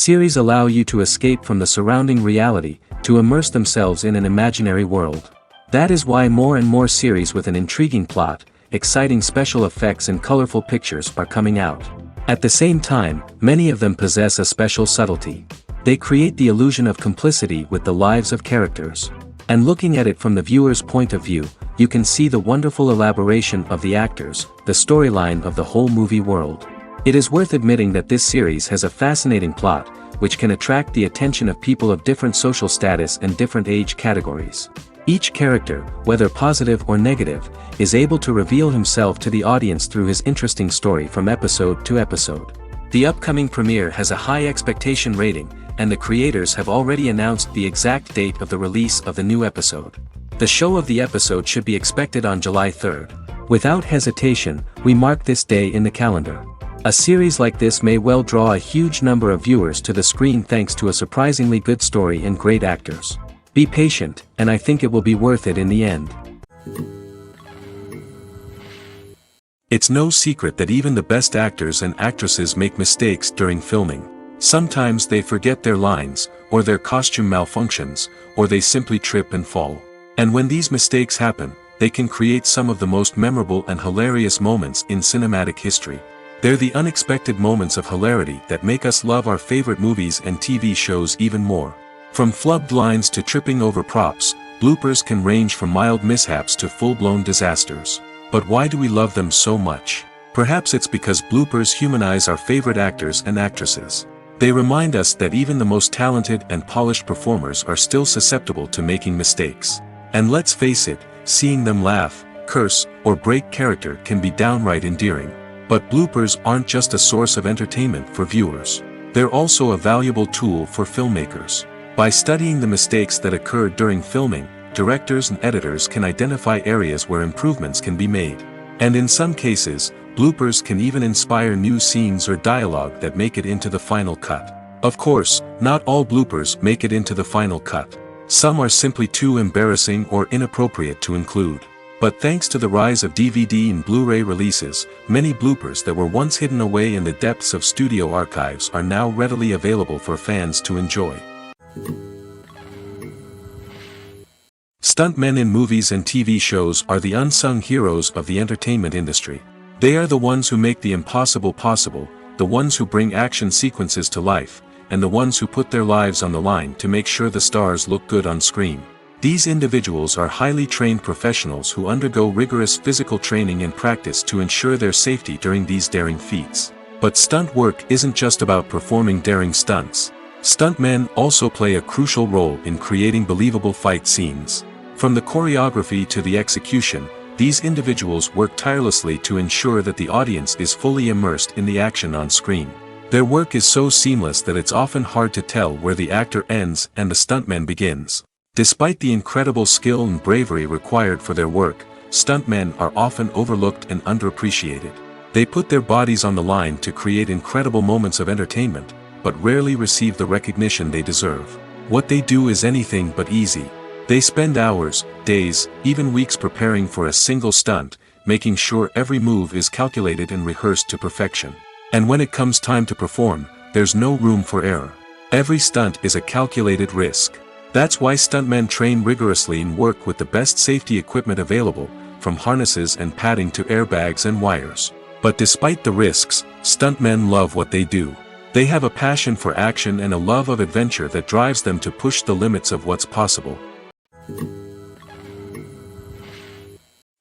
Series allow you to escape from the surrounding reality, to immerse themselves in an imaginary world. That is why more and more series with an intriguing plot, exciting special effects and colorful pictures are coming out. At the same time, many of them possess a special subtlety. They create the illusion of complicity with the lives of characters. And looking at it from the viewer's point of view, you can see the wonderful elaboration of the actors, the storyline of the whole movie world. It is worth admitting that this series has a fascinating plot, which can attract the attention of people of different social status and different age categories. Each character, whether positive or negative, is able to reveal himself to the audience through his interesting story from episode to episode. The upcoming premiere has a high expectation rating, and the creators have already announced the exact date of the release of the new episode. The show of the episode should be expected on July 3rd. Without hesitation, we mark this day in the calendar. A series like this may well draw a huge number of viewers to the screen thanks to a surprisingly good story and great actors. Be patient, and I think it will be worth it in the end. It's no secret that even the best actors and actresses make mistakes during filming. Sometimes they forget their lines, or their costume malfunctions, or they simply trip and fall. And when these mistakes happen, they can create some of the most memorable and hilarious moments in cinematic history. They're the unexpected moments of hilarity that make us love our favorite movies and TV shows even more. From flubbed lines to tripping over props, bloopers can range from mild mishaps to full-blown disasters. But why do we love them so much? Perhaps it's because bloopers humanize our favorite actors and actresses. They remind us that even the most talented and polished performers are still susceptible to making mistakes. And let's face it, seeing them laugh, curse, or break character can be downright endearing. But bloopers aren't just a source of entertainment for viewers. They're also a valuable tool for filmmakers. By studying the mistakes that occurred during filming, directors and editors can identify areas where improvements can be made. And in some cases, bloopers can even inspire new scenes or dialogue that make it into the final cut. Of course, not all bloopers make it into the final cut. Some are simply too embarrassing or inappropriate to include. But thanks to the rise of DVD and Blu-ray releases, many bloopers that were once hidden away in the depths of studio archives are now readily available for fans to enjoy. Stuntmen in movies and TV shows are the unsung heroes of the entertainment industry. They are the ones who make the impossible possible, the ones who bring action sequences to life, and the ones who put their lives on the line to make sure the stars look good on screen. These individuals are highly trained professionals who undergo rigorous physical training and practice to ensure their safety during these daring feats. But stunt work isn't just about performing daring stunts. Stuntmen also play a crucial role in creating believable fight scenes. From the choreography to the execution, these individuals work tirelessly to ensure that the audience is fully immersed in the action on screen. Their work is so seamless that it's often hard to tell where the actor ends and the stuntman begins. Despite the incredible skill and bravery required for their work, stuntmen are often overlooked and underappreciated. They put their bodies on the line to create incredible moments of entertainment, but rarely receive the recognition they deserve. What they do is anything but easy. They spend hours, days, even weeks preparing for a single stunt, making sure every move is calculated and rehearsed to perfection. And when it comes time to perform, there's no room for error. Every stunt is a calculated risk. That's why stuntmen train rigorously and work with the best safety equipment available, from harnesses and padding to airbags and wires. But despite the risks, stuntmen love what they do. They have a passion for action and a love of adventure that drives them to push the limits of what's possible.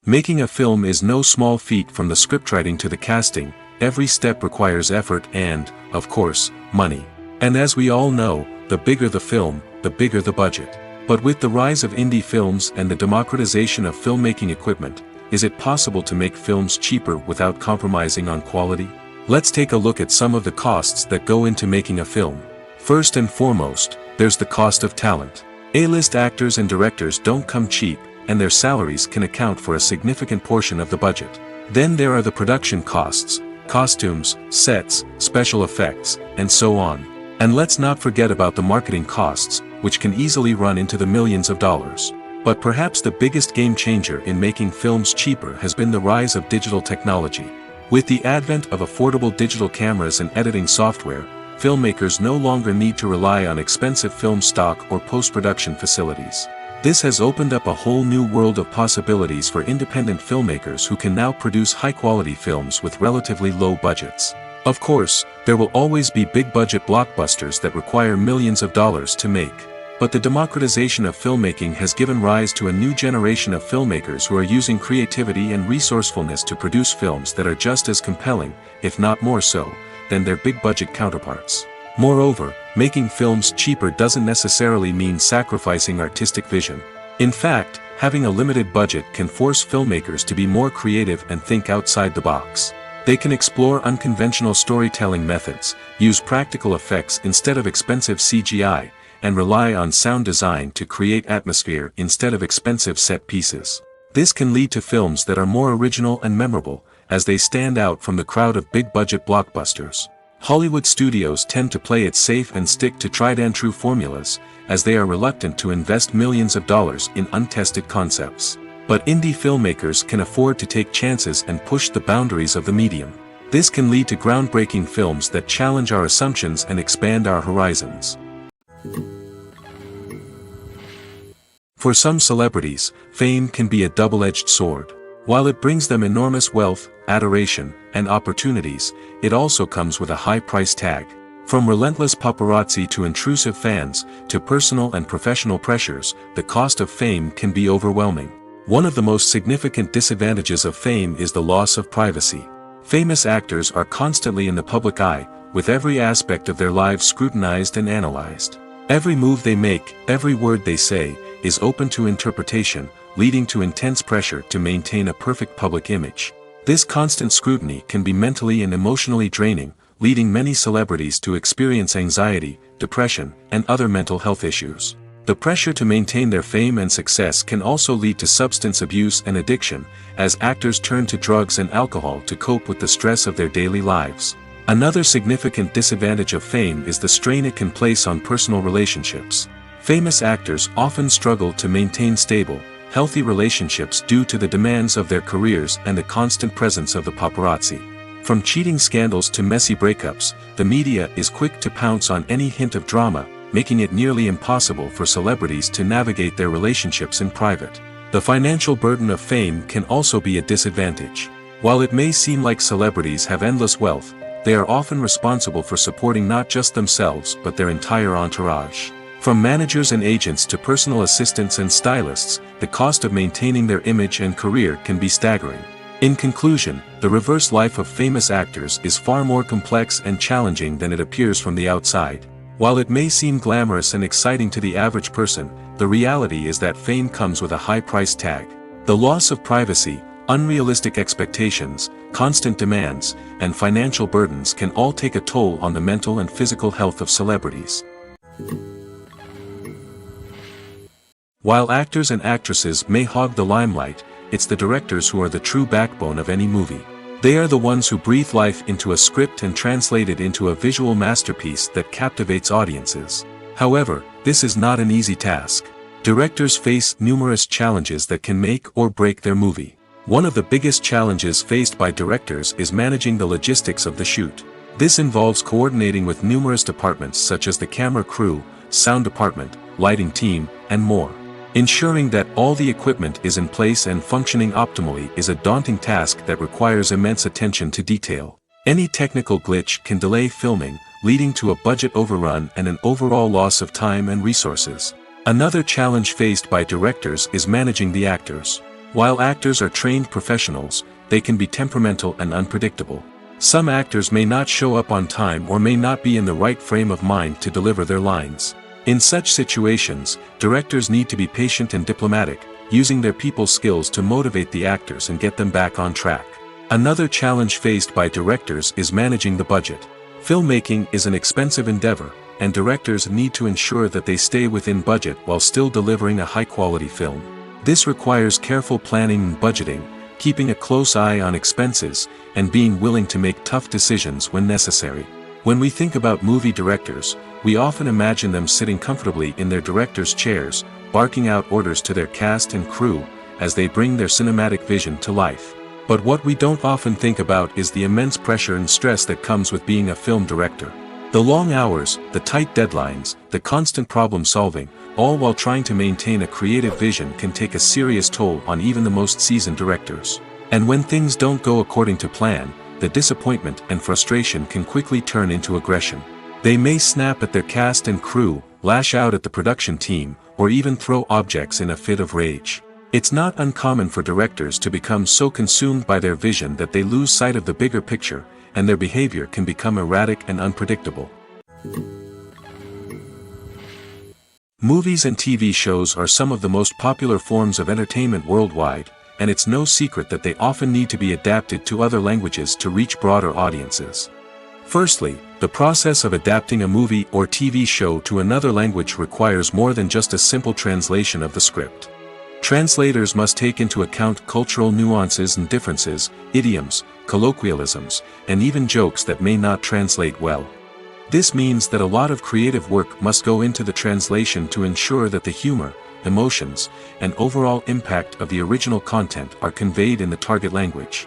Making a film is no small feat. From the scriptwriting to the casting, every step requires effort and, of course, money. And as we all know, the bigger the film, the bigger the budget. But with the rise of indie films and the democratization of filmmaking equipment, is it possible to make films cheaper without compromising on quality? Let's take a look at some of the costs that go into making a film. First and foremost, there's the cost of talent. A-list actors and directors don't come cheap, and their salaries can account for a significant portion of the budget. Then there are the production costs, costumes, sets, special effects, and so on. And let's not forget about the marketing costs, which can easily run into the millions of dollars. But perhaps the biggest game changer in making films cheaper has been the rise of digital technology. With the advent of affordable digital cameras and editing software, filmmakers no longer need to rely on expensive film stock or post-production facilities. This has opened up a whole new world of possibilities for independent filmmakers who can now produce high-quality films with relatively low budgets. Of course, there will always be big-budget blockbusters that require millions of dollars to make. But the democratization of filmmaking has given rise to a new generation of filmmakers who are using creativity and resourcefulness to produce films that are just as compelling, if not more so, than their big-budget counterparts. Moreover, making films cheaper doesn't necessarily mean sacrificing artistic vision. In fact, having a limited budget can force filmmakers to be more creative and think outside the box. They can explore unconventional storytelling methods, use practical effects instead of expensive CGI, and rely on sound design to create atmosphere instead of expensive set pieces. This can lead to films that are more original and memorable, as they stand out from the crowd of big-budget blockbusters. Hollywood studios tend to play it safe and stick to tried-and-true formulas, as they are reluctant to invest millions of dollars in untested concepts. But indie filmmakers can afford to take chances and push the boundaries of the medium. This can lead to groundbreaking films that challenge our assumptions and expand our horizons. For some celebrities, fame can be a double-edged sword. While it brings them enormous wealth, adoration, and opportunities, it also comes with a high price tag. From relentless paparazzi to intrusive fans, to personal and professional pressures, the cost of fame can be overwhelming. One of the most significant disadvantages of fame is the loss of privacy. Famous actors are constantly in the public eye, with every aspect of their lives scrutinized and analyzed. Every move they make, every word they say, is open to interpretation, leading to intense pressure to maintain a perfect public image. This constant scrutiny can be mentally and emotionally draining, leading many celebrities to experience anxiety, depression, and other mental health issues. The pressure to maintain their fame and success can also lead to substance abuse and addiction, as actors turn to drugs and alcohol to cope with the stress of their daily lives. Another significant disadvantage of fame is the strain it can place on personal relationships. Famous actors often struggle to maintain stable, healthy relationships due to the demands of their careers and the constant presence of the paparazzi. From cheating scandals to messy breakups, the media is quick to pounce on any hint of drama, making it nearly impossible for celebrities to navigate their relationships in private. The financial burden of fame can also be a disadvantage. While it may seem like celebrities have endless wealth, they are often responsible for supporting not just themselves but their entire entourage. From managers and agents to personal assistants and stylists, the cost of maintaining their image and career can be staggering. In conclusion, the reverse life of famous actors is far more complex and challenging than it appears from the outside. While it may seem glamorous and exciting to the average person, the reality is that fame comes with a high price tag. The loss of privacy, unrealistic expectations, constant demands, and financial burdens can all take a toll on the mental and physical health of celebrities. While actors and actresses may hog the limelight, it's the directors who are the true backbone of any movie. They are the ones who breathe life into a script and translate it into a visual masterpiece that captivates audiences. However, this is not an easy task. Directors face numerous challenges that can make or break their movie. One of the biggest challenges faced by directors is managing the logistics of the shoot. This involves coordinating with numerous departments such as the camera crew, sound department, lighting team, and more. Ensuring that all the equipment is in place and functioning optimally is a daunting task that requires immense attention to detail. Any technical glitch can delay filming, leading to a budget overrun and an overall loss of time and resources. Another challenge faced by directors is managing the actors. While actors are trained professionals, they can be temperamental and unpredictable. Some actors may not show up on time or may not be in the right frame of mind to deliver their lines. In such situations, directors need to be patient and diplomatic, using their people skills to motivate the actors and get them back on track. Another challenge faced by directors is managing the budget. Filmmaking is an expensive endeavor, and directors need to ensure that they stay within budget while still delivering a high-quality film. This requires careful planning and budgeting, keeping a close eye on expenses, and being willing to make tough decisions when necessary. When we think about movie directors, we often imagine them sitting comfortably in their director's chairs, barking out orders to their cast and crew, as they bring their cinematic vision to life. But what we don't often think about is the immense pressure and stress that comes with being a film director. The long hours, the tight deadlines, the constant problem solving, all while trying to maintain a creative vision can take a serious toll on even the most seasoned directors. And when things don't go according to plan, the disappointment and frustration can quickly turn into aggression. They may snap at their cast and crew, lash out at the production team, or even throw objects in a fit of rage. It's not uncommon for directors to become so consumed by their vision that they lose sight of the bigger picture, and their behavior can become erratic and unpredictable. Movies and TV shows are some of the most popular forms of entertainment worldwide, and it's no secret that they often need to be adapted to other languages to reach broader audiences. Firstly, the process of adapting a movie or TV show to another language requires more than just a simple translation of the script. Translators must take into account cultural nuances and differences, idioms, colloquialisms, and even jokes that may not translate well. This means that a lot of creative work must go into the translation to ensure that the humor, emotions, and overall impact of the original content are conveyed in the target language.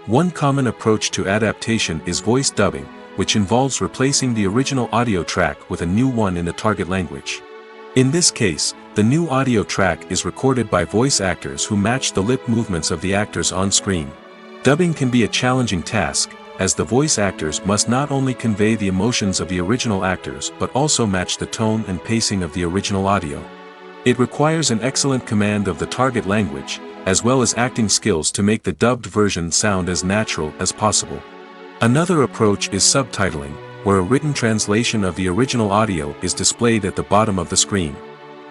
One common approach to adaptation is voice dubbing, which involves replacing the original audio track with a new one in the target language. In this case, the new audio track is recorded by voice actors who match the lip movements of the actors on screen. Dubbing can be a challenging task, as the voice actors must not only convey the emotions of the original actors but also match the tone and pacing of the original audio. It requires an excellent command of the target language, as well as acting skills to make the dubbed version sound as natural as possible. Another approach is subtitling, where a written translation of the original audio is displayed at the bottom of the screen.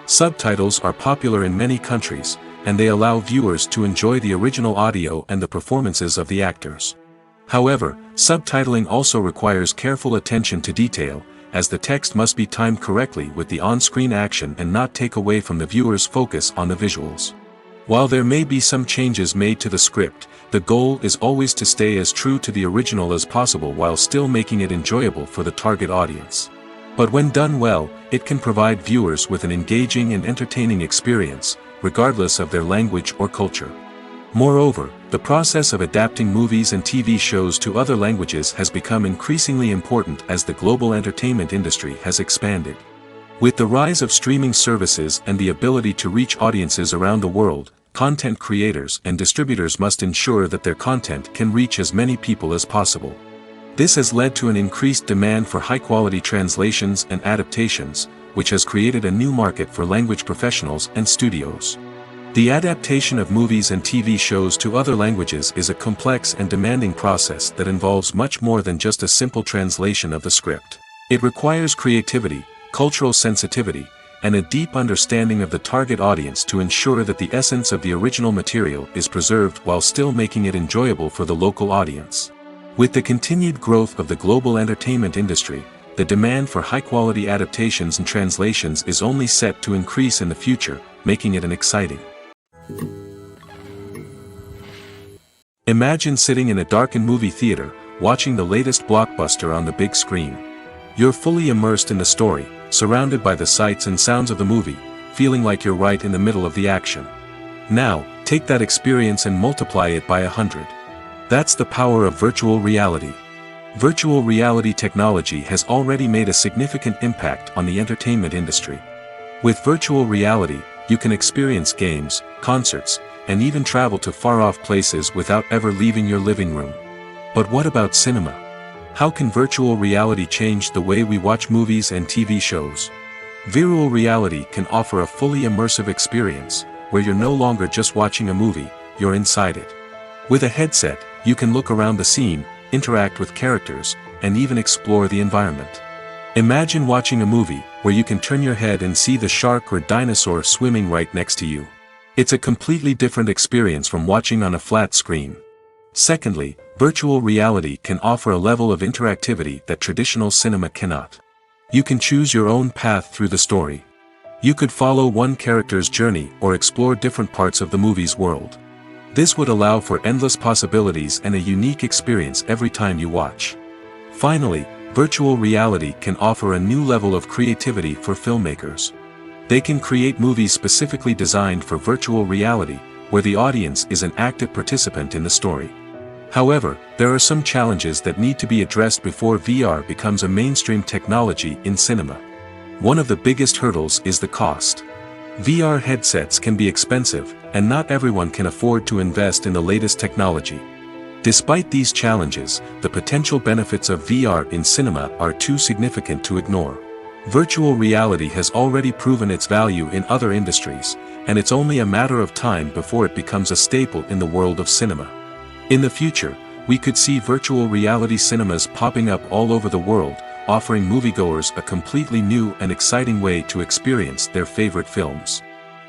Subtitles are popular in many countries, and they allow viewers to enjoy the original audio and the performances of the actors. However, subtitling also requires careful attention to detail, as the text must be timed correctly with the on-screen action and not take away from the viewer's focus on the visuals. While there may be some changes made to the script, the goal is always to stay as true to the original as possible while still making it enjoyable for the target audience. But when done well, it can provide viewers with an engaging and entertaining experience, regardless of their language or culture. Moreover, the process of adapting movies and TV shows to other languages has become increasingly important as the global entertainment industry has expanded. With the rise of streaming services and the ability to reach audiences around the world, content creators and distributors must ensure that their content can reach as many people as possible. This has led to an increased demand for high-quality translations and adaptations, which has created a new market for language professionals and studios. The adaptation of movies and TV shows to other languages is a complex and demanding process that involves much more than just a simple translation of the script. It requires creativity, cultural sensitivity, and a deep understanding of the target audience to ensure that the essence of the original material is preserved while still making it enjoyable for the local audience. With the continued growth of the global entertainment industry, the demand for high-quality adaptations and translations is only set to increase in the future, making it an exciting. Imagine sitting in a darkened movie theater, watching the latest blockbuster on the big screen. You're fully immersed in the story, surrounded by the sights and sounds of the movie, feeling like you're right in the middle of the action. Now, take that experience and multiply it by 100. That's the power of virtual reality. Virtual reality technology has already made a significant impact on the entertainment industry. With virtual reality, you can experience games, concerts, and even travel to far-off places without ever leaving your living room. But what about cinema? How can virtual reality change the way we watch movies and TV shows? Virtual reality can offer a fully immersive experience, where you're no longer just watching a movie, you're inside it. With a headset, you can look around the scene, interact with characters, and even explore the environment. Imagine watching a movie, where you can turn your head and see the shark or dinosaur swimming right next to you. It's a completely different experience from watching on a flat screen. Secondly, virtual reality can offer a level of interactivity that traditional cinema cannot. You can choose your own path through the story. You could follow one character's journey or explore different parts of the movie's world. This would allow for endless possibilities and a unique experience every time you watch. Finally, virtual reality can offer a new level of creativity for filmmakers. They can create movies specifically designed for virtual reality, where the audience is an active participant in the story. However, there are some challenges that need to be addressed before VR becomes a mainstream technology in cinema. One of the biggest hurdles is the cost. VR headsets can be expensive, and not everyone can afford to invest in the latest technology. Despite these challenges, the potential benefits of VR in cinema are too significant to ignore. Virtual reality has already proven its value in other industries, and it's only a matter of time before it becomes a staple in the world of cinema. In the future, we could see virtual reality cinemas popping up all over the world, offering moviegoers a completely new and exciting way to experience their favorite films.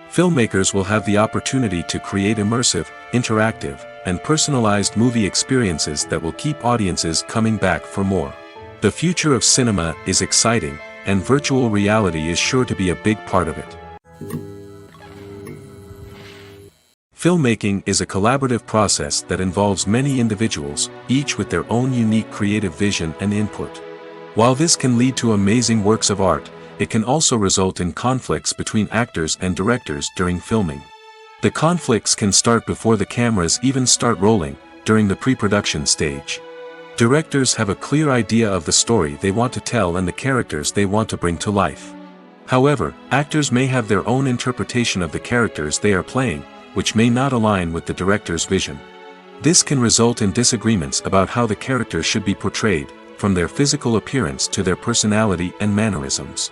Filmmakers will have the opportunity to create immersive, interactive, and personalized movie experiences that will keep audiences coming back for more. The future of cinema is exciting, and virtual reality is sure to be a big part of it. Filmmaking is a collaborative process that involves many individuals, each with their own unique creative vision and input. While this can lead to amazing works of art, it can also result in conflicts between actors and directors during filming. The conflicts can start before the cameras even start rolling, during the pre-production stage. Directors have a clear idea of the story they want to tell and the characters they want to bring to life. However, actors may have their own interpretation of the characters they are playing, which may not align with the director's vision. This can result in disagreements about how the characters should be portrayed, from their physical appearance to their personality and mannerisms.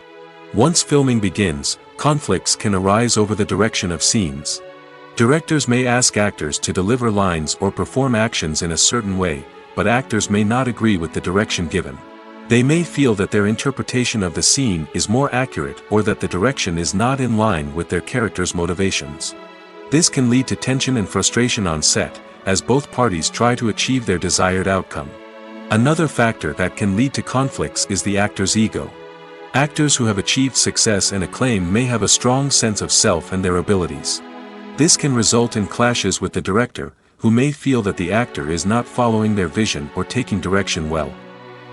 Once filming begins, conflicts can arise over the direction of scenes. Directors may ask actors to deliver lines or perform actions in a certain way, but actors may not agree with the direction given. They may feel that their interpretation of the scene is more accurate or that the direction is not in line with their character's motivations. This can lead to tension and frustration on set, as both parties try to achieve their desired outcome. Another factor that can lead to conflicts is the actor's ego. Actors who have achieved success and acclaim may have a strong sense of self and their abilities. This can result in clashes with the director, who may feel that the actor is not following their vision or taking direction well.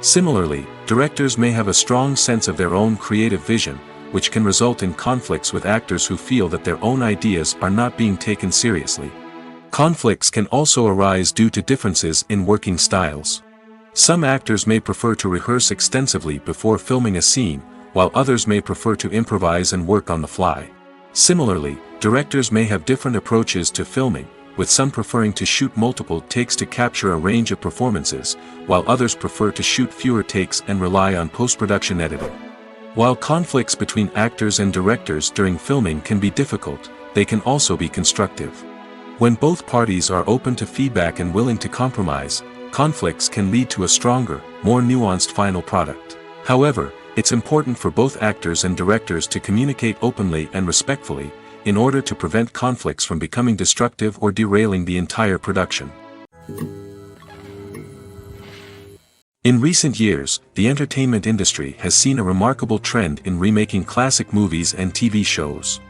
Similarly, directors may have a strong sense of their own creative vision, which can result in conflicts with actors who feel that their own ideas are not being taken seriously. Conflicts can also arise due to differences in working styles. Some actors may prefer to rehearse extensively before filming a scene, while others may prefer to improvise and work on the fly. Similarly, directors may have different approaches to filming, with some preferring to shoot multiple takes to capture a range of performances, while others prefer to shoot fewer takes and rely on post-production editing. While conflicts between actors and directors during filming can be difficult, they can also be constructive. When both parties are open to feedback and willing to compromise, conflicts can lead to a stronger, more nuanced final product. However, it's important for both actors and directors to communicate openly and respectfully, in order to prevent conflicts from becoming destructive or derailing the entire production. In recent years, the entertainment industry has seen a remarkable trend in remaking classic movies and TV shows.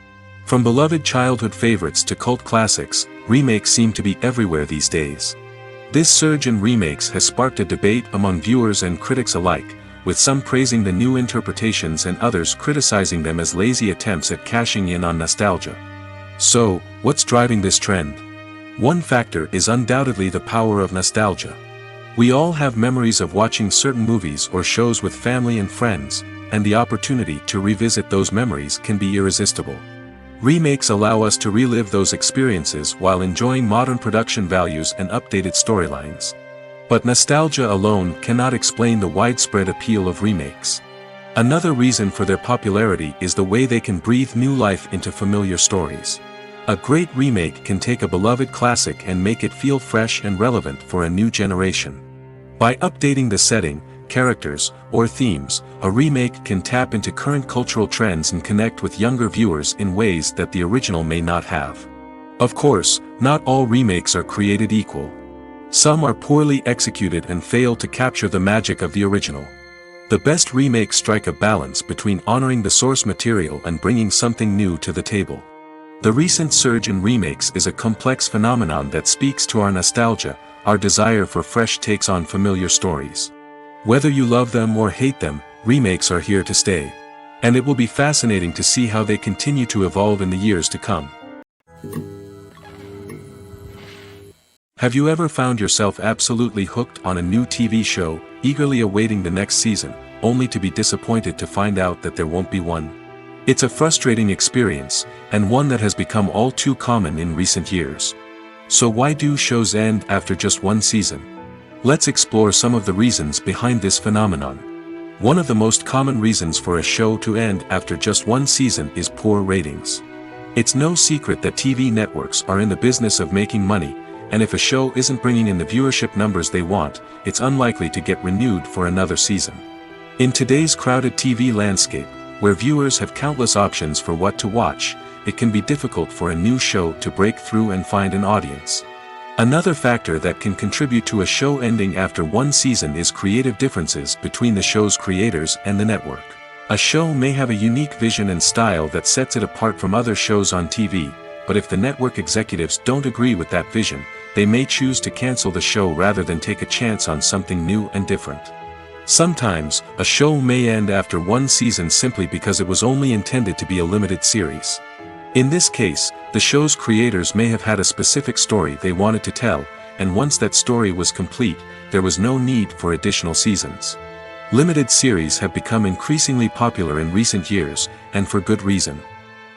From beloved childhood favorites to cult classics, remakes seem to be everywhere these days. This surge in remakes has sparked a debate among viewers and critics alike, with some praising the new interpretations and others criticizing them as lazy attempts at cashing in on nostalgia. So, what's driving this trend? One factor is undoubtedly the power of nostalgia. We all have memories of watching certain movies or shows with family and friends, and the opportunity to revisit those memories can be irresistible. Remakes allow us to relive those experiences while enjoying modern production values and updated storylines. But nostalgia alone cannot explain the widespread appeal of remakes. Another reason for their popularity is the way they can breathe new life into familiar stories. A great remake can take a beloved classic and make it feel fresh and relevant for a new generation. By updating the setting, characters, or themes, a remake can tap into current cultural trends and connect with younger viewers in ways that the original may not have. Of course, not all remakes are created equal. Some are poorly executed and fail to capture the magic of the original. The best remakes strike a balance between honoring the source material and bringing something new to the table. The recent surge in remakes is a complex phenomenon that speaks to our nostalgia, our desire for fresh takes on familiar stories. Whether you love them or hate them, remakes are here to stay. And it will be fascinating to see how they continue to evolve in the years to come. Have you ever found yourself absolutely hooked on a new TV show, eagerly awaiting the next season, only to be disappointed to find out that there won't be one? It's a frustrating experience, and one that has become all too common in recent years. So why do shows end after just one season? Let's explore some of the reasons behind this phenomenon. One of the most common reasons for a show to end after just one season is poor ratings. It's no secret that TV networks are in the business of making money, and if a show isn't bringing in the viewership numbers they want, it's unlikely to get renewed for another season. In today's crowded TV landscape, where viewers have countless options for what to watch, it can be difficult for a new show to break through and find an audience. Another factor that can contribute to a show ending after one season is creative differences between the show's creators and the network. A show may have a unique vision and style that sets it apart from other shows on TV, but if the network executives don't agree with that vision, they may choose to cancel the show rather than take a chance on something new and different. Sometimes, a show may end after one season simply because it was only intended to be a limited series. In this case, the show's creators may have had a specific story they wanted to tell, and once that story was complete, there was no need for additional seasons. Limited series have become increasingly popular in recent years, and for good reason.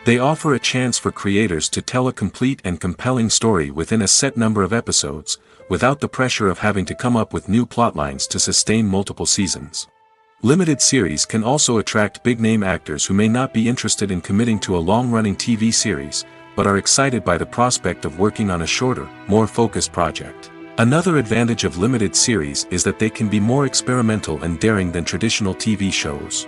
They offer a chance for creators to tell a complete and compelling story within a set number of episodes, without the pressure of having to come up with new plotlines to sustain multiple seasons. Limited series can also attract big-name actors who may not be interested in committing to a long-running TV series, but are excited by the prospect of working on a shorter, more focused project. Another advantage of limited series is that they can be more experimental and daring than traditional TV shows.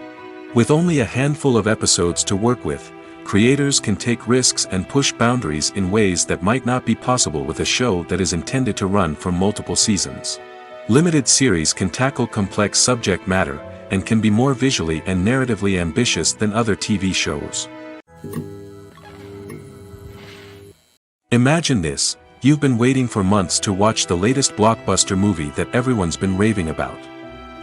With only a handful of episodes to work with, creators can take risks and push boundaries in ways that might not be possible with a show that is intended to run for multiple seasons. Limited series can tackle complex subject matter, and can be more visually and narratively ambitious than other TV shows. Imagine this: you've been waiting for months to watch the latest blockbuster movie that everyone's been raving about.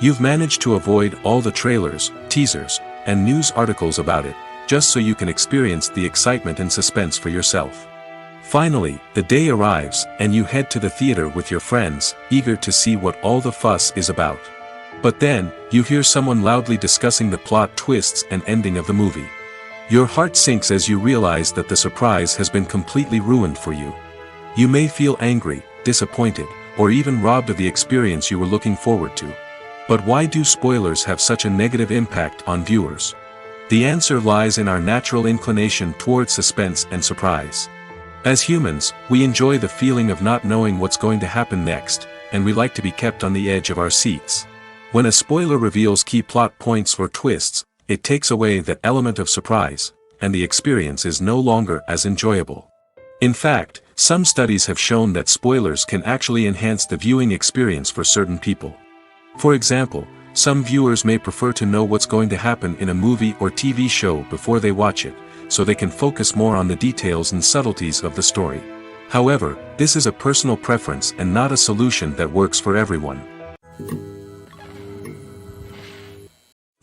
You've managed to avoid all the trailers, teasers, and news articles about it, just so you can experience the excitement and suspense for yourself. Finally, the day arrives, and you head to the theater with your friends, eager to see what all the fuss is about. But then, you hear someone loudly discussing the plot twists and ending of the movie. Your heart sinks as you realize that the surprise has been completely ruined for you. You may feel angry, disappointed, or even robbed of the experience you were looking forward to. But why do spoilers have such a negative impact on viewers? The answer lies in our natural inclination towards suspense and surprise. As humans, we enjoy the feeling of not knowing what's going to happen next, and we like to be kept on the edge of our seats. When a spoiler reveals key plot points or twists, it takes away that element of surprise, and the experience is no longer as enjoyable. In fact, some studies have shown that spoilers can actually enhance the viewing experience for certain people. For example, some viewers may prefer to know what's going to happen in a movie or TV show before they watch it, so they can focus more on the details and subtleties of the story. However, this is a personal preference and not a solution that works for everyone.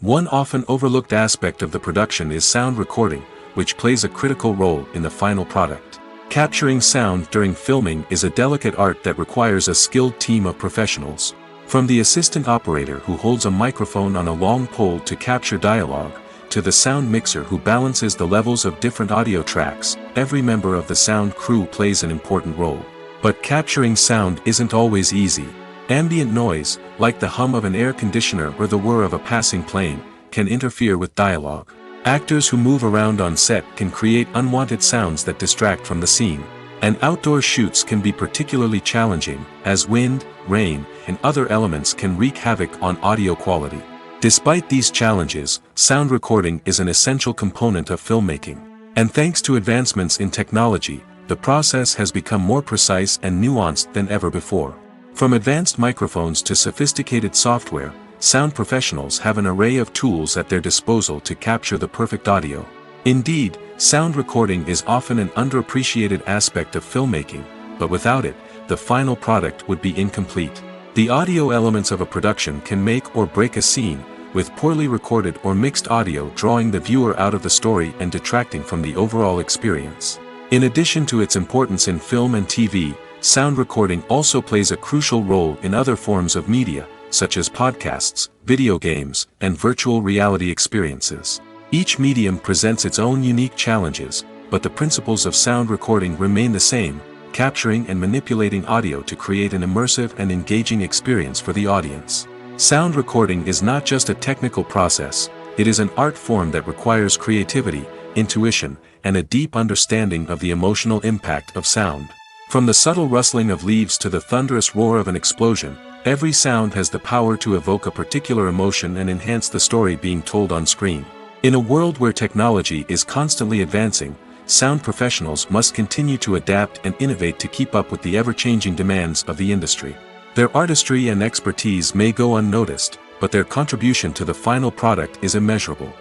One often overlooked aspect of the production is sound recording, which plays a critical role in the final product. Capturing sound during filming is a delicate art that requires a skilled team of professionals. From the assistant operator who holds a microphone on a long pole to capture dialogue, to the sound mixer who balances the levels of different audio tracks, every member of the sound crew plays an important role. But capturing sound isn't always easy. Ambient noise, like the hum of an air conditioner or the whir of a passing plane, can interfere with dialogue. Actors who move around on set can create unwanted sounds that distract from the scene. And outdoor shoots can be particularly challenging, as wind, rain, and other elements can wreak havoc on audio quality. Despite these challenges, sound recording is an essential component of filmmaking. And thanks to advancements in technology, the process has become more precise and nuanced than ever before. From advanced microphones to sophisticated software, sound professionals have an array of tools at their disposal to capture the perfect audio. Indeed, sound recording is often an underappreciated aspect of filmmaking, but without it, the final product would be incomplete. The audio elements of a production can make or break a scene, with poorly recorded or mixed audio drawing the viewer out of the story and detracting from the overall experience. In addition to its importance in film and TV, sound recording also plays a crucial role in other forms of media, such as podcasts, video games, and virtual reality experiences. Each medium presents its own unique challenges, but the principles of sound recording remain the same: capturing and manipulating audio to create an immersive and engaging experience for the audience. Sound recording is not just a technical process, it is an art form that requires creativity, intuition, and a deep understanding of the emotional impact of sound. From the subtle rustling of leaves to the thunderous roar of an explosion, every sound has the power to evoke a particular emotion and enhance the story being told on screen. In a world where technology is constantly advancing, sound professionals must continue to adapt and innovate to keep up with the ever-changing demands of the industry. Their artistry and expertise may go unnoticed, but their contribution to the final product is immeasurable.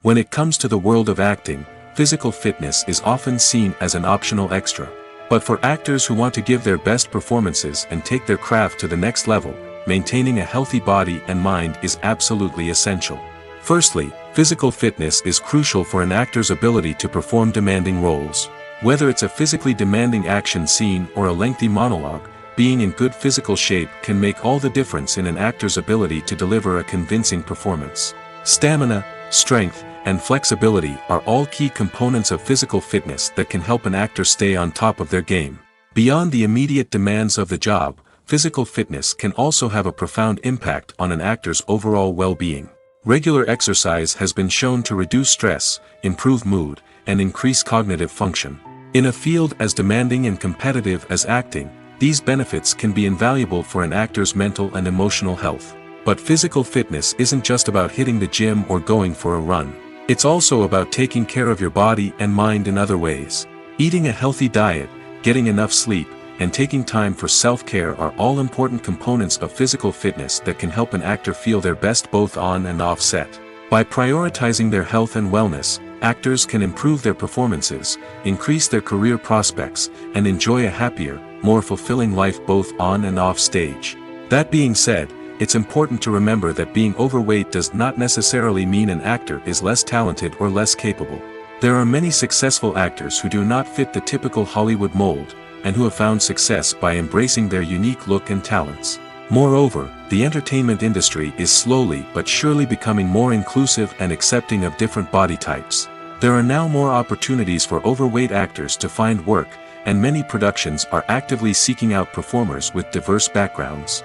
When it comes to the world of acting, physical fitness is often seen as an optional extra. But for actors who want to give their best performances and take their craft to the next level, maintaining a healthy body and mind is absolutely essential. Firstly, physical fitness is crucial for an actor's ability to perform demanding roles. Whether it's a physically demanding action scene or a lengthy monologue, being in good physical shape can make all the difference in an actor's ability to deliver a convincing performance. Stamina, strength, and flexibility are all key components of physical fitness that can help an actor stay on top of their game. Beyond the immediate demands of the job, physical fitness can also have a profound impact on an actor's overall well-being. Regular exercise has been shown to reduce stress, improve mood, and increase cognitive function. In a field as demanding and competitive as acting, these benefits can be invaluable for an actor's mental and emotional health. But physical fitness isn't just about hitting the gym or going for a run. It's also about taking care of your body and mind in other ways. Eating a healthy diet, getting enough sleep, and taking time for self-care are all important components of physical fitness that can help an actor feel their best both on and off set. By prioritizing their health and wellness, actors can improve their performances, increase their career prospects, and enjoy a happier, more fulfilling life both on and off stage. That being said, it's important to remember that being overweight does not necessarily mean an actor is less talented or less capable. There are many successful actors who do not fit the typical Hollywood mold, and who have found success by embracing their unique look and talents. Moreover, the entertainment industry is slowly but surely becoming more inclusive and accepting of different body types. There are now more opportunities for overweight actors to find work, and many productions are actively seeking out performers with diverse backgrounds.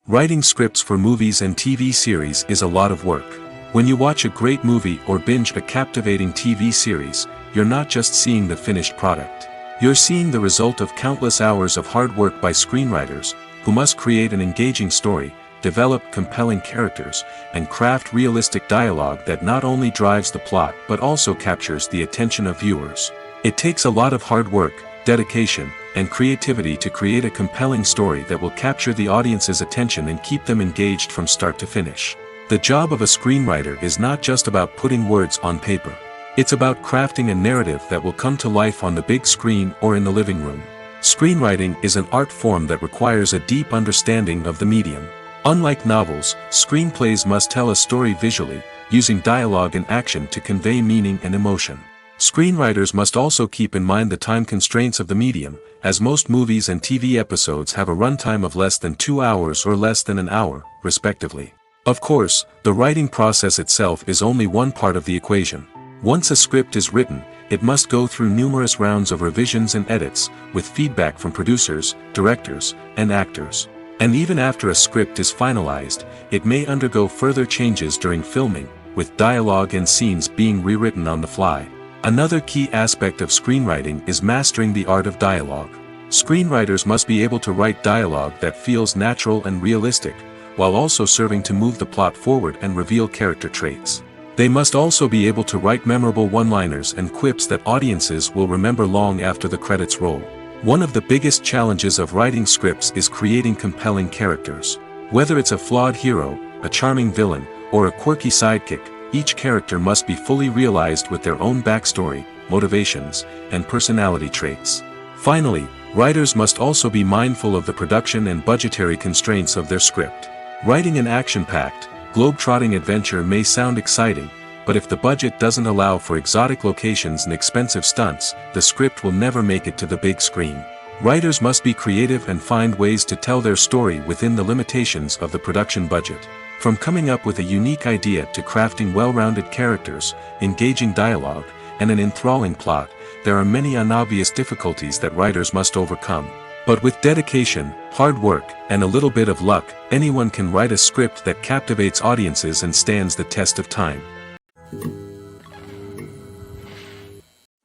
Writing scripts for movies and TV series is a lot of work. When you watch a great movie or binge a captivating TV series, you're not just seeing the finished product. You're seeing the result of countless hours of hard work by screenwriters, who must create an engaging story, develop compelling characters, and craft realistic dialogue that not only drives the plot but also captures the attention of viewers. It takes a lot of hard work, dedication, and creativity to create a compelling story that will capture the audience's attention and keep them engaged from start to finish. The job of a screenwriter is not just about putting words on paper. It's about crafting a narrative that will come to life on the big screen or in the living room. Screenwriting is an art form that requires a deep understanding of the medium. Unlike novels, screenplays must tell a story visually, using dialogue and action to convey meaning and emotion. Screenwriters must also keep in mind the time constraints of the medium, as most movies and TV episodes have a runtime of less than 2 hours or less than an hour, respectively. Of course, the writing process itself is only one part of the equation. Once a script is written, it must go through numerous rounds of revisions and edits, with feedback from producers, directors, and actors. And even after a script is finalized, it may undergo further changes during filming, with dialogue and scenes being rewritten on the fly. Another key aspect of screenwriting is mastering the art of dialogue. Screenwriters must be able to write dialogue that feels natural and realistic, while also serving to move the plot forward and reveal character traits. They must also be able to write memorable one-liners and quips that audiences will remember long after the credits roll. One of the biggest challenges of writing scripts is creating compelling characters. Whether it's a flawed hero, a charming villain, or a quirky sidekick, each character must be fully realized with their own backstory, motivations, and personality traits. Finally, writers must also be mindful of the production and budgetary constraints of their script. Writing an action-packed, globe-trotting adventure may sound exciting, but if the budget doesn't allow for exotic locations and expensive stunts, the script will never make it to the big screen. Writers must be creative and find ways to tell their story within the limitations of the production budget. From coming up with a unique idea to crafting well-rounded characters, engaging dialogue, and an enthralling plot, there are many unobvious difficulties that writers must overcome. But with dedication, hard work, and a little bit of luck, anyone can write a script that captivates audiences and stands the test of time.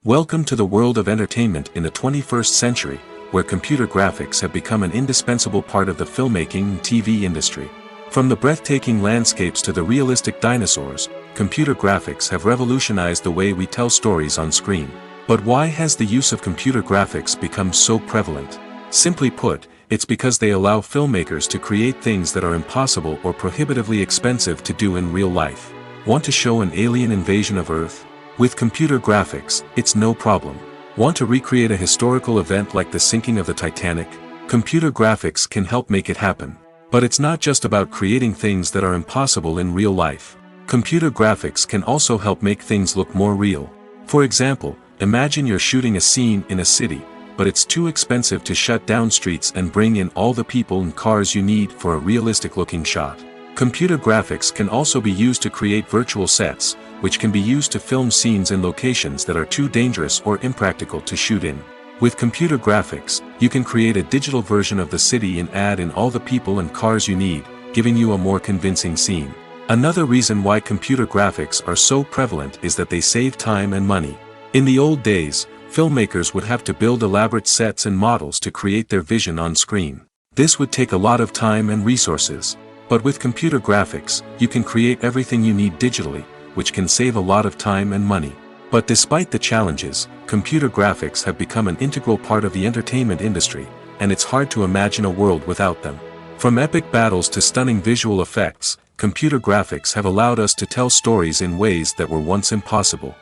Welcome to the world of entertainment in the 21st century, where computer graphics have become an indispensable part of the filmmaking and TV industry. From the breathtaking landscapes to the realistic dinosaurs, computer graphics have revolutionized the way we tell stories on screen. But why has the use of computer graphics become so prevalent? Simply put, it's because they allow filmmakers to create things that are impossible or prohibitively expensive to do in real life. Want to show an alien invasion of Earth? With computer graphics, it's no problem. Want to recreate a historical event like the sinking of the Titanic? Computer graphics can help make it happen. But it's not just about creating things that are impossible in real life. Computer graphics can also help make things look more real. For example, imagine you're shooting a scene in a city, but it's too expensive to shut down streets and bring in all the people and cars you need for a realistic-looking shot. Computer graphics can also be used to create virtual sets, which can be used to film scenes in locations that are too dangerous or impractical to shoot in. With computer graphics, you can create a digital version of the city and add in all the people and cars you need, giving you a more convincing scene. Another reason why computer graphics are so prevalent is that they save time and money. In the old days, filmmakers would have to build elaborate sets and models to create their vision on screen. This would take a lot of time and resources. But with computer graphics, you can create everything you need digitally, which can save a lot of time and money. But despite the challenges, computer graphics have become an integral part of the entertainment industry, and it's hard to imagine a world without them. From epic battles to stunning visual effects, computer graphics have allowed us to tell stories in ways that were once impossible.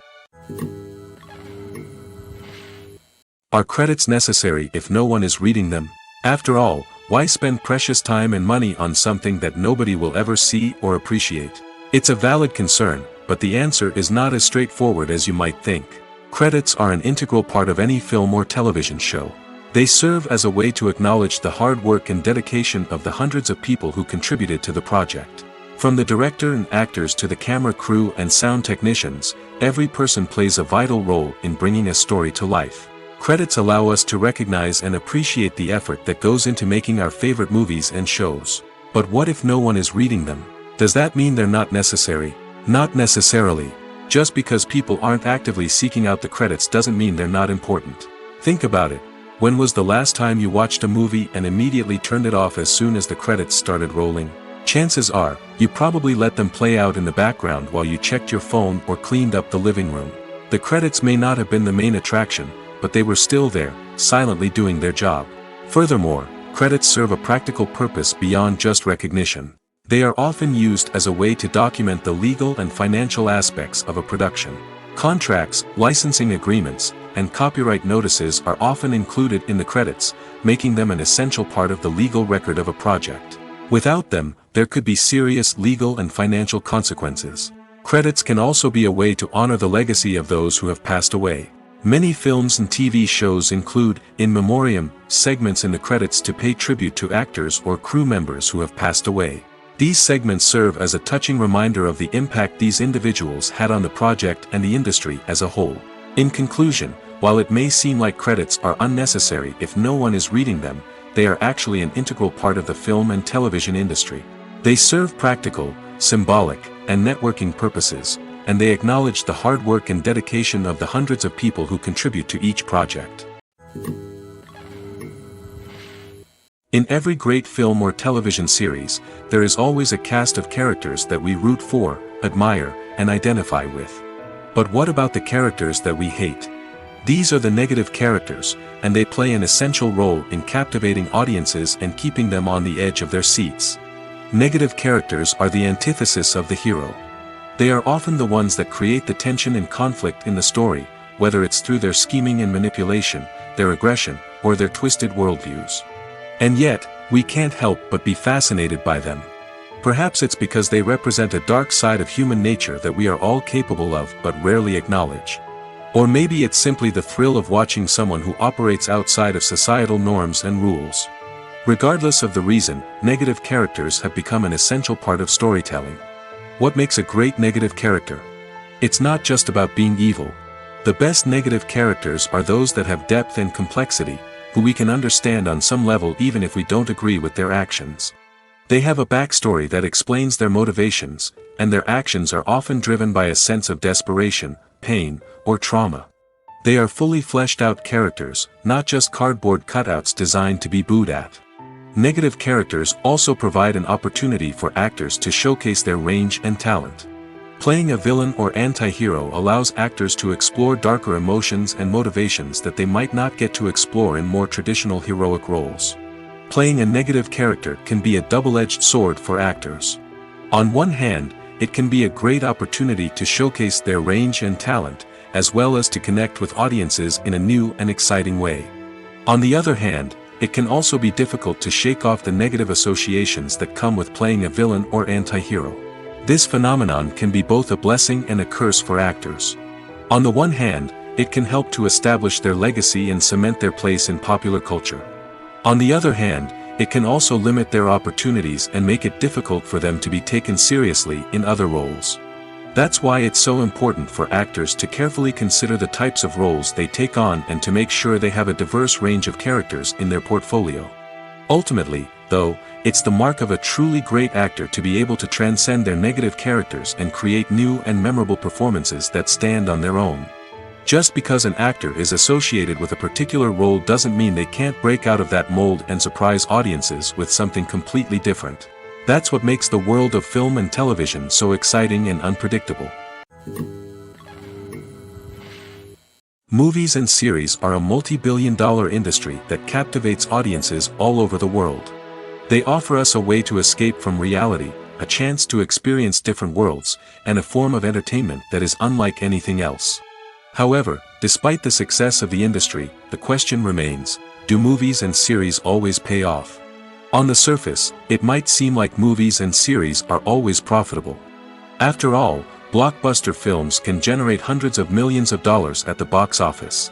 Are credits necessary if no one is reading them? After all, why spend precious time and money on something that nobody will ever see or appreciate? It's a valid concern, but the answer is not as straightforward as you might think. Credits are an integral part of any film or television show. They serve as a way to acknowledge the hard work and dedication of the hundreds of people who contributed to the project. From the director and actors to the camera crew and sound technicians, every person plays a vital role in bringing a story to life. Credits allow us to recognize and appreciate the effort that goes into making our favorite movies and shows. But what if no one is reading them? Does that mean they're not necessary? Not necessarily. Just because people aren't actively seeking out the credits doesn't mean they're not important. Think about it. When was the last time you watched a movie and immediately turned it off as soon as the credits started rolling? Chances are, you probably let them play out in the background while you checked your phone or cleaned up the living room. The credits may not have been the main attraction, but they were still there, silently doing their job. Furthermore, credits serve a practical purpose beyond just recognition. They are often used as a way to document the legal and financial aspects of a production. Contracts, licensing agreements, and copyright notices are often included in the credits, making them an essential part of the legal record of a project. Without them, there could be serious legal and financial consequences. Credits can also be a way to honor the legacy of those who have passed away. Many films and TV shows include, in memoriam, segments in the credits to pay tribute to actors or crew members who have passed away. These segments serve as a touching reminder of the impact these individuals had on the project and the industry as a whole. In conclusion, while it may seem like credits are unnecessary if no one is reading them, they are actually an integral part of the film and television industry. They serve practical, symbolic, and networking purposes, and they acknowledge the hard work and dedication of the hundreds of people who contribute to each project. In every great film or television series, there is always a cast of characters that we root for, admire, and identify with. But what about the characters that we hate? These are the negative characters, and they play an essential role in captivating audiences and keeping them on the edge of their seats. Negative characters are the antithesis of the hero. They are often the ones that create the tension and conflict in the story, whether it's through their scheming and manipulation, their aggression, or their twisted worldviews. And yet, we can't help but be fascinated by them. Perhaps it's because they represent a dark side of human nature that we are all capable of but rarely acknowledge. Or maybe it's simply the thrill of watching someone who operates outside of societal norms and rules. Regardless of the reason, negative characters have become an essential part of storytelling. What makes a great negative character? It's not just about being evil. The best negative characters are those that have depth and complexity, who we can understand on some level even if we don't agree with their actions. They have a backstory that explains their motivations, and their actions are often driven by a sense of desperation, pain, or trauma. They are fully fleshed out characters, not just cardboard cutouts designed to be booed at. Negative characters also provide an opportunity for actors to showcase their range and talent. Playing a villain or anti-hero allows actors to explore darker emotions and motivations that they might not get to explore in more traditional heroic roles. Playing a negative character can be a double-edged sword for actors. On one hand, it can be a great opportunity to showcase their range and talent, as well as to connect with audiences in a new and exciting way. On the other hand, it can also be difficult to shake off the negative associations that come with playing a villain or anti-hero. This phenomenon can be both a blessing and a curse for actors. On the one hand, it can help to establish their legacy and cement their place in popular culture. On the other hand, it can also limit their opportunities and make it difficult for them to be taken seriously in other roles. That's why it's so important for actors to carefully consider the types of roles they take on and to make sure they have a diverse range of characters in their portfolio. Ultimately, though, it's the mark of a truly great actor to be able to transcend their negative characters and create new and memorable performances that stand on their own. Just because an actor is associated with a particular role doesn't mean they can't break out of that mold and surprise audiences with something completely different. That's what makes the world of film and television so exciting and unpredictable. Movies and series are a multi-billion-dollar industry that captivates audiences all over the world. They offer us a way to escape from reality, a chance to experience different worlds, and a form of entertainment that is unlike anything else. However, despite the success of the industry, the question remains, do movies and series always pay off? On the surface, it might seem like movies and series are always profitable. After all, blockbuster films can generate hundreds of millions of dollars at the box office.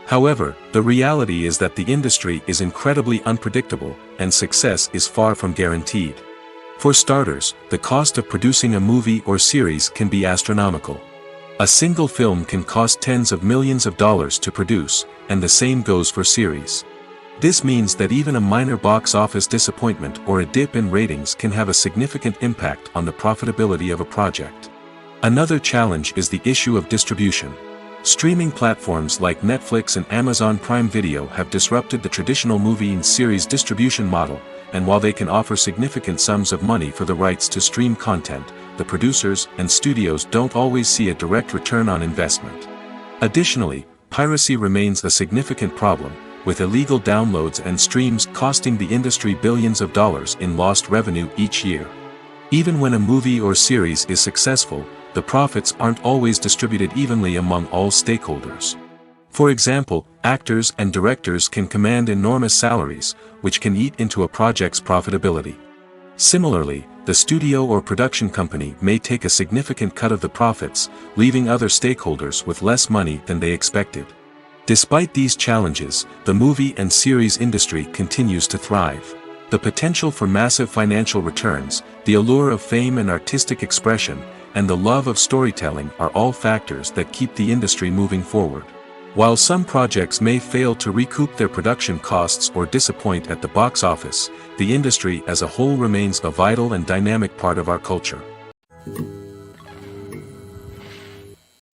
However, the reality is that the industry is incredibly unpredictable, and success is far from guaranteed. For starters, the cost of producing a movie or series can be astronomical. A single film can cost tens of millions of dollars to produce, and the same goes for series. This means that even a minor box office disappointment or a dip in ratings can have a significant impact on the profitability of a project. Another challenge is the issue of distribution. Streaming platforms like Netflix and Amazon Prime Video have disrupted the traditional movie and series distribution model, and while they can offer significant sums of money for the rights to stream content, the producers and studios don't always see a direct return on investment. Additionally, piracy remains a significant problem, with illegal downloads and streams costing the industry billions of dollars in lost revenue each year. Even when a movie or series is successful, the profits aren't always distributed evenly among all stakeholders. For example, actors and directors can command enormous salaries, which can eat into a project's profitability. Similarly, the studio or production company may take a significant cut of the profits, leaving other stakeholders with less money than they expected. Despite these challenges, the movie and series industry continues to thrive. The potential for massive financial returns, the allure of fame and artistic expression, and the love of storytelling are all factors that keep the industry moving forward. While some projects may fail to recoup their production costs or disappoint at the box office, the industry as a whole remains a vital and dynamic part of our culture.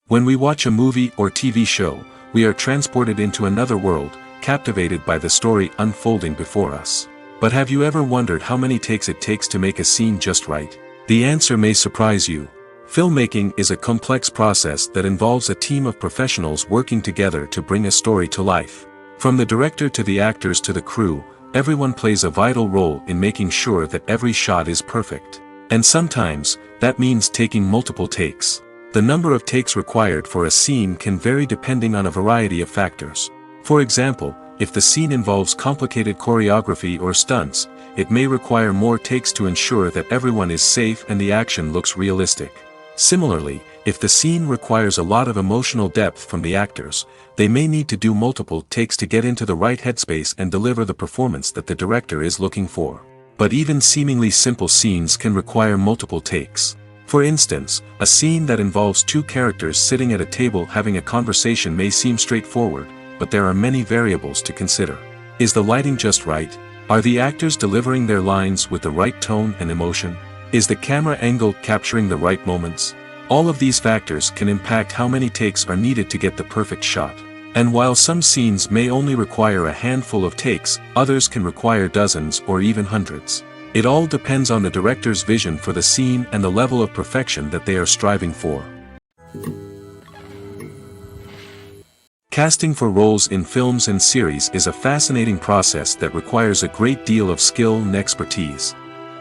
When we watch a movie or TV show, we are transported into another world, captivated by the story unfolding before us. But have you ever wondered how many takes it takes to make a scene just right? The answer may surprise you. Filmmaking is a complex process that involves a team of professionals working together to bring a story to life. From the director to the actors to the crew, everyone plays a vital role in making sure that every shot is perfect. And sometimes, that means taking multiple takes. The number of takes required for a scene can vary depending on a variety of factors. For example, if the scene involves complicated choreography or stunts, it may require more takes to ensure that everyone is safe and the action looks realistic. Similarly, if the scene requires a lot of emotional depth from the actors, they may need to do multiple takes to get into the right headspace and deliver the performance that the director is looking for. But even seemingly simple scenes can require multiple takes. For instance, a scene that involves two characters sitting at a table having a conversation may seem straightforward, but there are many variables to consider. Is the lighting just right? Are the actors delivering their lines with the right tone and emotion? Is the camera angle capturing the right moments? All of these factors can impact how many takes are needed to get the perfect shot. And while some scenes may only require a handful of takes, others can require dozens or even hundreds. It all depends on the director's vision for the scene and the level of perfection that they are striving for. Casting for roles in films and series is a fascinating process that requires a great deal of skill and expertise.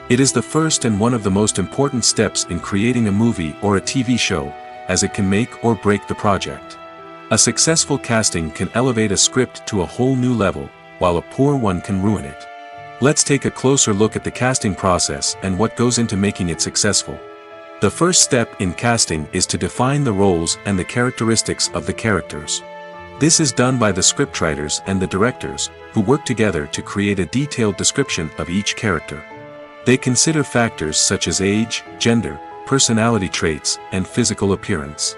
It is the first and one of the most important steps in creating a movie or a TV show, as it can make or break the project. A successful casting can elevate a script to a whole new level, while a poor one can ruin it. Let's take a closer look at the casting process and what goes into making it successful. The first step in casting is to define the roles and the characteristics of the characters. This is done by the scriptwriters and the directors, who work together to create a detailed description of each character. They consider factors such as age, gender, personality traits, and physical appearance.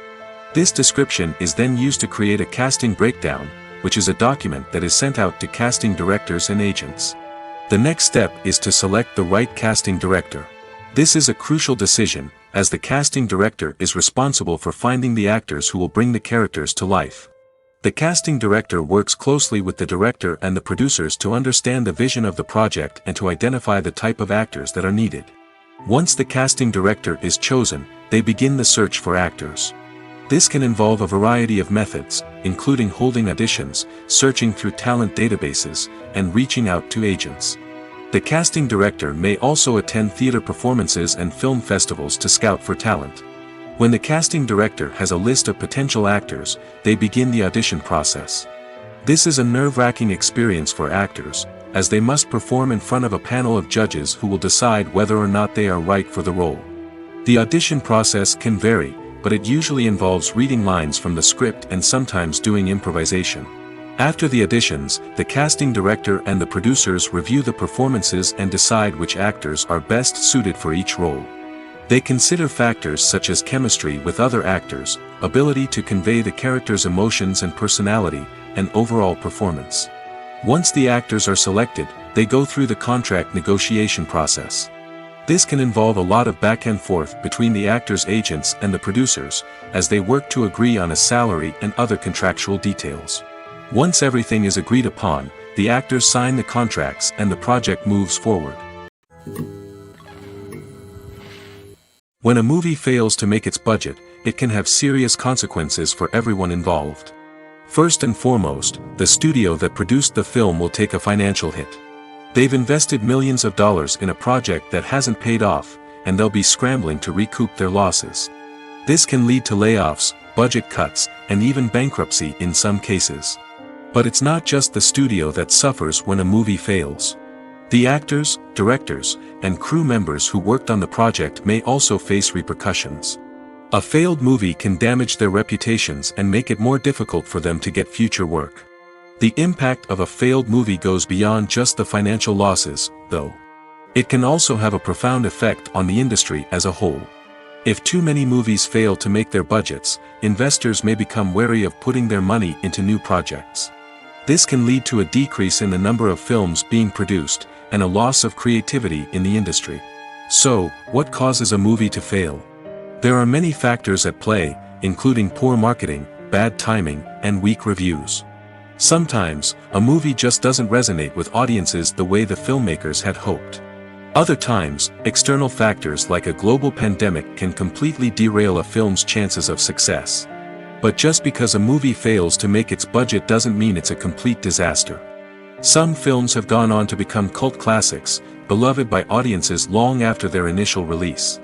This description is then used to create a casting breakdown, which is a document that is sent out to casting directors and agents. The next step is to select the right casting director. This is a crucial decision, as the casting director is responsible for finding the actors who will bring the characters to life. The casting director works closely with the director and the producers to understand the vision of the project and to identify the type of actors that are needed. Once the casting director is chosen, they begin the search for actors. This can involve a variety of methods, including holding auditions, searching through talent databases, and reaching out to agents. The casting director may also attend theater performances and film festivals to scout for talent. When the casting director has a list of potential actors, they begin the audition process. This is a nerve-wracking experience for actors, as they must perform in front of a panel of judges who will decide whether or not they are right for the role. The audition process can vary, but it usually involves reading lines from the script and sometimes doing improvisation. After the auditions, the casting director and the producers review the performances and decide which actors are best suited for each role. They consider factors such as chemistry with other actors, ability to convey the character's emotions and personality, and overall performance. Once the actors are selected, they go through the contract negotiation process. This can involve a lot of back and forth between the actors' agents and the producers, as they work to agree on a salary and other contractual details. Once everything is agreed upon, the actors sign the contracts and the project moves forward. When a movie fails to make its budget, it can have serious consequences for everyone involved. First and foremost, the studio that produced the film will take a financial hit. They've invested millions of dollars in a project that hasn't paid off, and they'll be scrambling to recoup their losses. This can lead to layoffs, budget cuts, and even bankruptcy in some cases. But it's not just the studio that suffers when a movie fails. The actors, directors, and crew members who worked on the project may also face repercussions. A failed movie can damage their reputations and make it more difficult for them to get future work. The impact of a failed movie goes beyond just the financial losses, though. It can also have a profound effect on the industry as a whole. If too many movies fail to make their budgets, investors may become wary of putting their money into new projects. This can lead to a decrease in the number of films being produced, and a loss of creativity in the industry. So, what causes a movie to fail? There are many factors at play, including poor marketing, bad timing, and weak reviews. Sometimes, a movie just doesn't resonate with audiences the way the filmmakers had hoped. Other times, external factors like a global pandemic can completely derail a film's chances of success. But just because a movie fails to make its budget doesn't mean it's a complete disaster. Some films have gone on to become cult classics, beloved by audiences long after their initial release.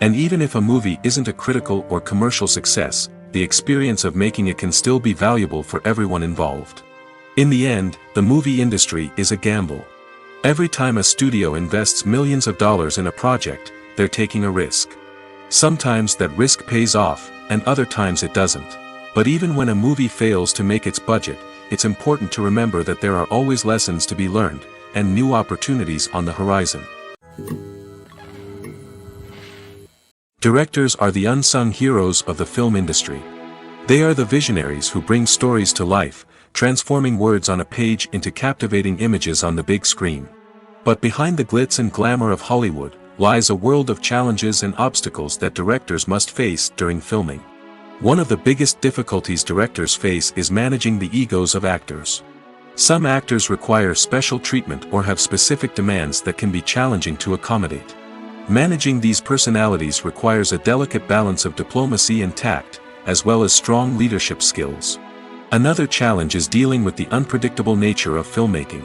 And even if a movie isn't a critical or commercial success, the experience of making it can still be valuable for everyone involved. In the end, the movie industry is a gamble. Every time a studio invests millions of dollars in a project, they're taking a risk. Sometimes that risk pays off, and other times it doesn't. But even when a movie fails to make its budget, it's important to remember that there are always lessons to be learned, and new opportunities on the horizon. Directors are the unsung heroes of the film industry. They are the visionaries who bring stories to life, transforming words on a page into captivating images on the big screen. But behind the glitz and glamour of Hollywood, lies a world of challenges and obstacles that directors must face during filming. One of the biggest difficulties directors face is managing the egos of actors. Some actors require special treatment or have specific demands that can be challenging to accommodate. Managing these personalities requires a delicate balance of diplomacy and tact, as well as strong leadership skills. Another challenge is dealing with the unpredictable nature of filmmaking.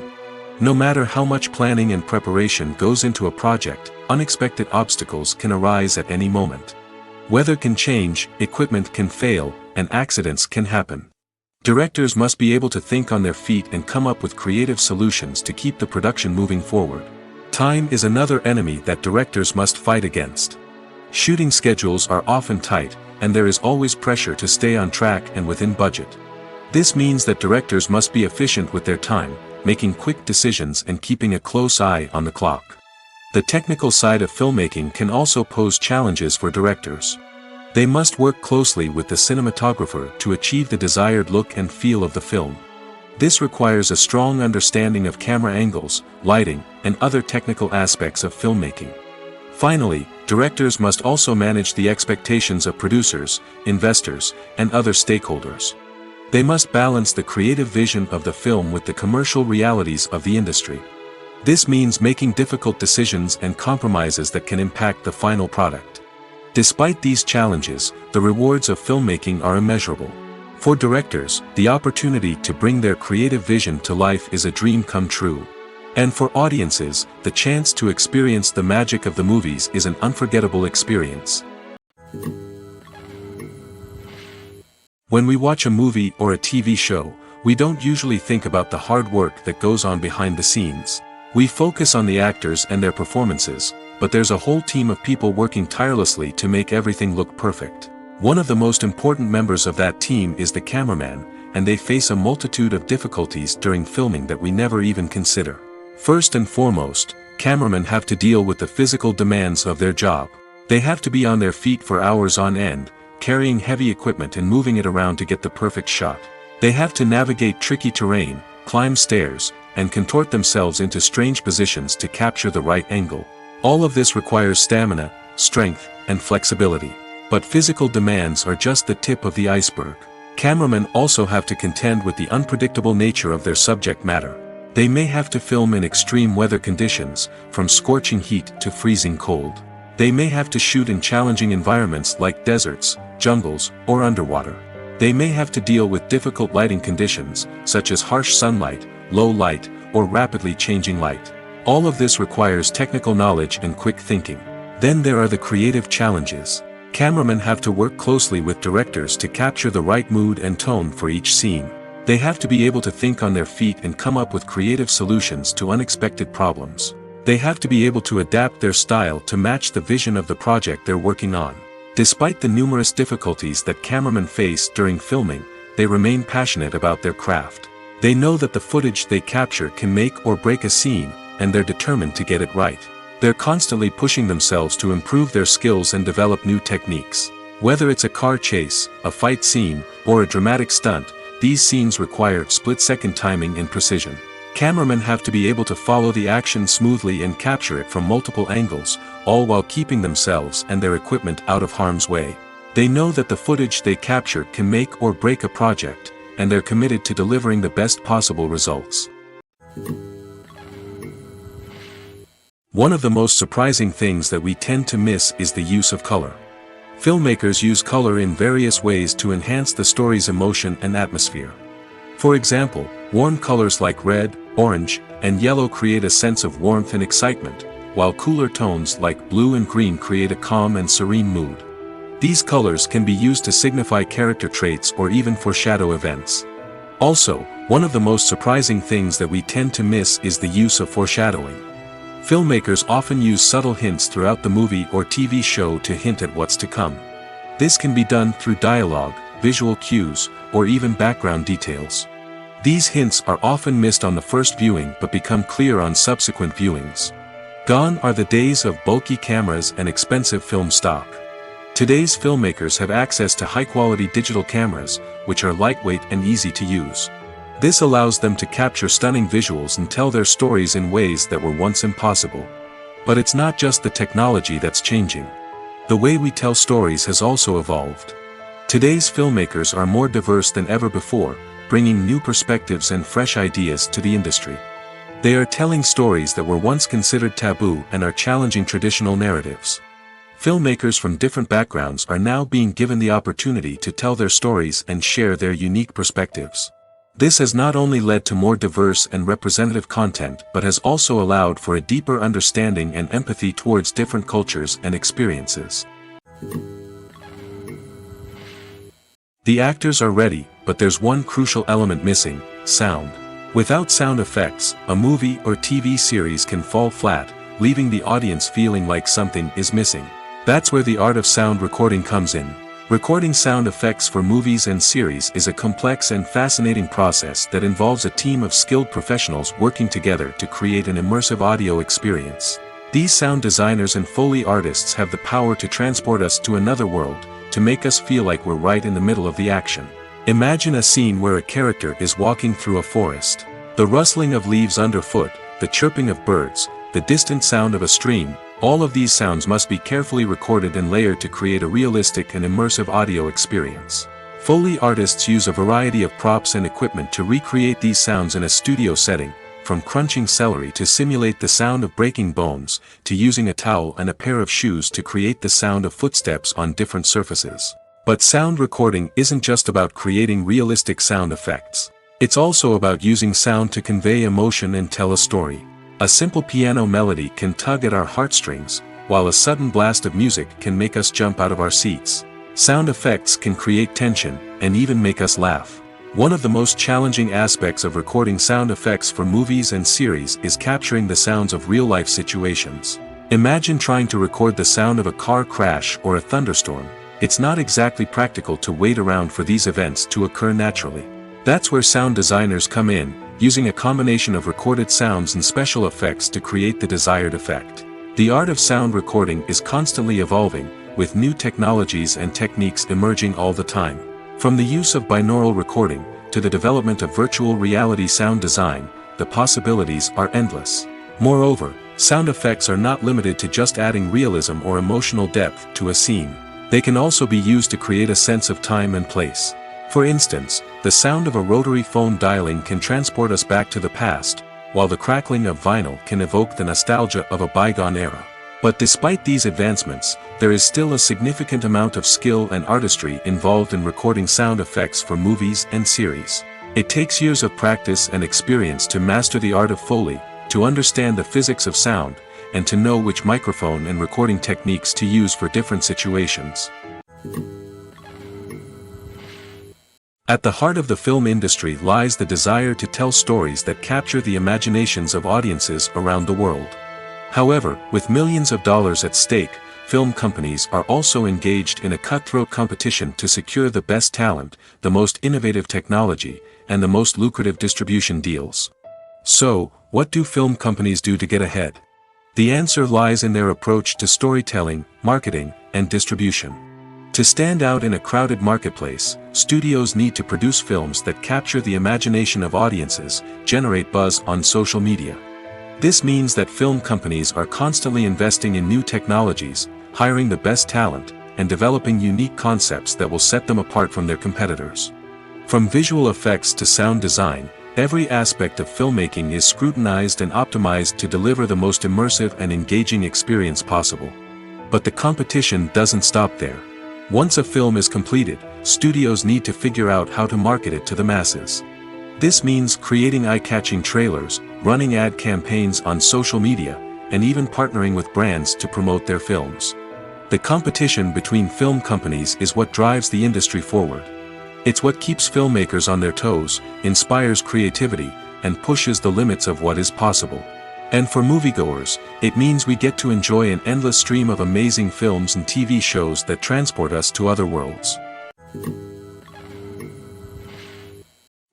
No matter how much planning and preparation goes into a project, unexpected obstacles can arise at any moment. Weather can change, equipment can fail, and accidents can happen. Directors must be able to think on their feet and come up with creative solutions to keep the production moving forward. Time is another enemy that directors must fight against. Shooting schedules are often tight, and there is always pressure to stay on track and within budget. This means that directors must be efficient with their time, making quick decisions and keeping a close eye on the clock. The technical side of filmmaking can also pose challenges for directors. They must work closely with the cinematographer to achieve the desired look and feel of the film. This requires a strong understanding of camera angles, lighting, and other technical aspects of filmmaking. Finally, directors must also manage the expectations of producers, investors, and other stakeholders. They must balance the creative vision of the film with the commercial realities of the industry. This means making difficult decisions and compromises that can impact the final product. Despite these challenges, the rewards of filmmaking are immeasurable. For directors, the opportunity to bring their creative vision to life is a dream come true. And for audiences, the chance to experience the magic of the movies is an unforgettable experience. When we watch a movie or a TV show, we don't usually think about the hard work that goes on behind the scenes. We focus on the actors and their performances, but there's a whole team of people working tirelessly to make everything look perfect. One of the most important members of that team is the cameraman, and they face a multitude of difficulties during filming that we never even consider. First and foremost, cameramen have to deal with the physical demands of their job. They have to be on their feet for hours on end, carrying heavy equipment and moving it around to get the perfect shot. They have to navigate tricky terrain, climb stairs, and contort themselves into strange positions to capture the right angle. All of this requires stamina, strength, and flexibility. But physical demands are just the tip of the iceberg. Cameramen also have to contend with the unpredictable nature of their subject matter. They may have to film in extreme weather conditions, from scorching heat to freezing cold. They may have to shoot in challenging environments like deserts, jungles, or underwater. They may have to deal with difficult lighting conditions, such as harsh sunlight, low light, or rapidly changing light. All of this requires technical knowledge and quick thinking. Then there are the creative challenges. Cameramen have to work closely with directors to capture the right mood and tone for each scene. They have to be able to think on their feet and come up with creative solutions to unexpected problems. They have to be able to adapt their style to match the vision of the project they're working on. Despite the numerous difficulties that cameramen face during filming, they remain passionate about their craft. They know that the footage they capture can make or break a scene, and they're determined to get it right. They're constantly pushing themselves to improve their skills and develop new techniques. Whether it's a car chase, a fight scene, or a dramatic stunt, these scenes require split-second timing and precision. Cameramen have to be able to follow the action smoothly and capture it from multiple angles, all while keeping themselves and their equipment out of harm's way. They know that the footage they capture can make or break a project, and they're committed to delivering the best possible results. One of the most surprising things that we tend to miss is the use of color. Filmmakers use color in various ways to enhance the story's emotion and atmosphere. For example, warm colors like red, orange, and yellow create a sense of warmth and excitement, while cooler tones like blue and green create a calm and serene mood. These colors can be used to signify character traits or even foreshadow events. Also, one of the most surprising things that we tend to miss is the use of foreshadowing. Filmmakers often use subtle hints throughout the movie or TV show to hint at what's to come. This can be done through dialogue, visual cues, or even background details. These hints are often missed on the first viewing but become clear on subsequent viewings. Gone are the days of bulky cameras and expensive film stock. Today's filmmakers have access to high-quality digital cameras, which are lightweight and easy to use. This allows them to capture stunning visuals and tell their stories in ways that were once impossible. But it's not just the technology that's changing. The way we tell stories has also evolved. Today's filmmakers are more diverse than ever before, bringing new perspectives and fresh ideas to the industry. They are telling stories that were once considered taboo and are challenging traditional narratives. Filmmakers from different backgrounds are now being given the opportunity to tell their stories and share their unique perspectives. This has not only led to more diverse and representative content but has also allowed for a deeper understanding and empathy towards different cultures and experiences. The actors are ready, but there's one crucial element missing: sound. Without sound effects, a movie or TV series can fall flat, leaving the audience feeling like something is missing. That's where the art of sound recording comes in. Recording sound effects for movies and series is a complex and fascinating process that involves a team of skilled professionals working together to create an immersive audio experience. These sound designers and Foley artists have the power to transport us to another world, to make us feel like we're right in the middle of the action. Imagine a scene where a character is walking through a forest. The rustling of leaves underfoot, the chirping of birds, the distant sound of a stream, all of these sounds must be carefully recorded and layered to create a realistic and immersive audio experience. Foley artists use a variety of props and equipment to recreate these sounds in a studio setting, from crunching celery to simulate the sound of breaking bones, to using a towel and a pair of shoes to create the sound of footsteps on different surfaces. But sound recording isn't just about creating realistic sound effects. It's also about using sound to convey emotion and tell a story. A simple piano melody can tug at our heartstrings, while a sudden blast of music can make us jump out of our seats. Sound effects can create tension, and even make us laugh. One of the most challenging aspects of recording sound effects for movies and series is capturing the sounds of real-life situations. Imagine trying to record the sound of a car crash or a thunderstorm. It's not exactly practical to wait around for these events to occur naturally. That's where sound designers come in, using a combination of recorded sounds and special effects to create the desired effect. The art of sound recording is constantly evolving, with new technologies and techniques emerging all the time. From the use of binaural recording, to the development of virtual reality sound design, the possibilities are endless. Moreover, sound effects are not limited to just adding realism or emotional depth to a scene. They can also be used to create a sense of time and place. For instance, the sound of a rotary phone dialing can transport us back to the past, while the crackling of vinyl can evoke the nostalgia of a bygone era. But despite these advancements, there is still a significant amount of skill and artistry involved in recording sound effects for movies and series. It takes years of practice and experience to master the art of Foley, to understand the physics of sound, and to know which microphone and recording techniques to use for different situations. At the heart of the film industry lies the desire to tell stories that capture the imaginations of audiences around the world. However, with millions of dollars at stake, film companies are also engaged in a cutthroat competition to secure the best talent, the most innovative technology, and the most lucrative distribution deals. So, what do film companies do to get ahead? The answer lies in their approach to storytelling, marketing, and distribution. To stand out in a crowded marketplace, studios need to produce films that capture the imagination of audiences, generate buzz on social media. This means that film companies are constantly investing in new technologies, hiring the best talent, and developing unique concepts that will set them apart from their competitors. From visual effects to sound design, every aspect of filmmaking is scrutinized and optimized to deliver the most immersive and engaging experience possible. But the competition doesn't stop there. Once a film is completed, studios need to figure out how to market it to the masses. This means creating eye-catching trailers, running ad campaigns on social media, and even partnering with brands to promote their films. The competition between film companies is what drives the industry forward. It's what keeps filmmakers on their toes, inspires creativity, and pushes the limits of what is possible. And for moviegoers, it means we get to enjoy an endless stream of amazing films and TV shows that transport us to other worlds.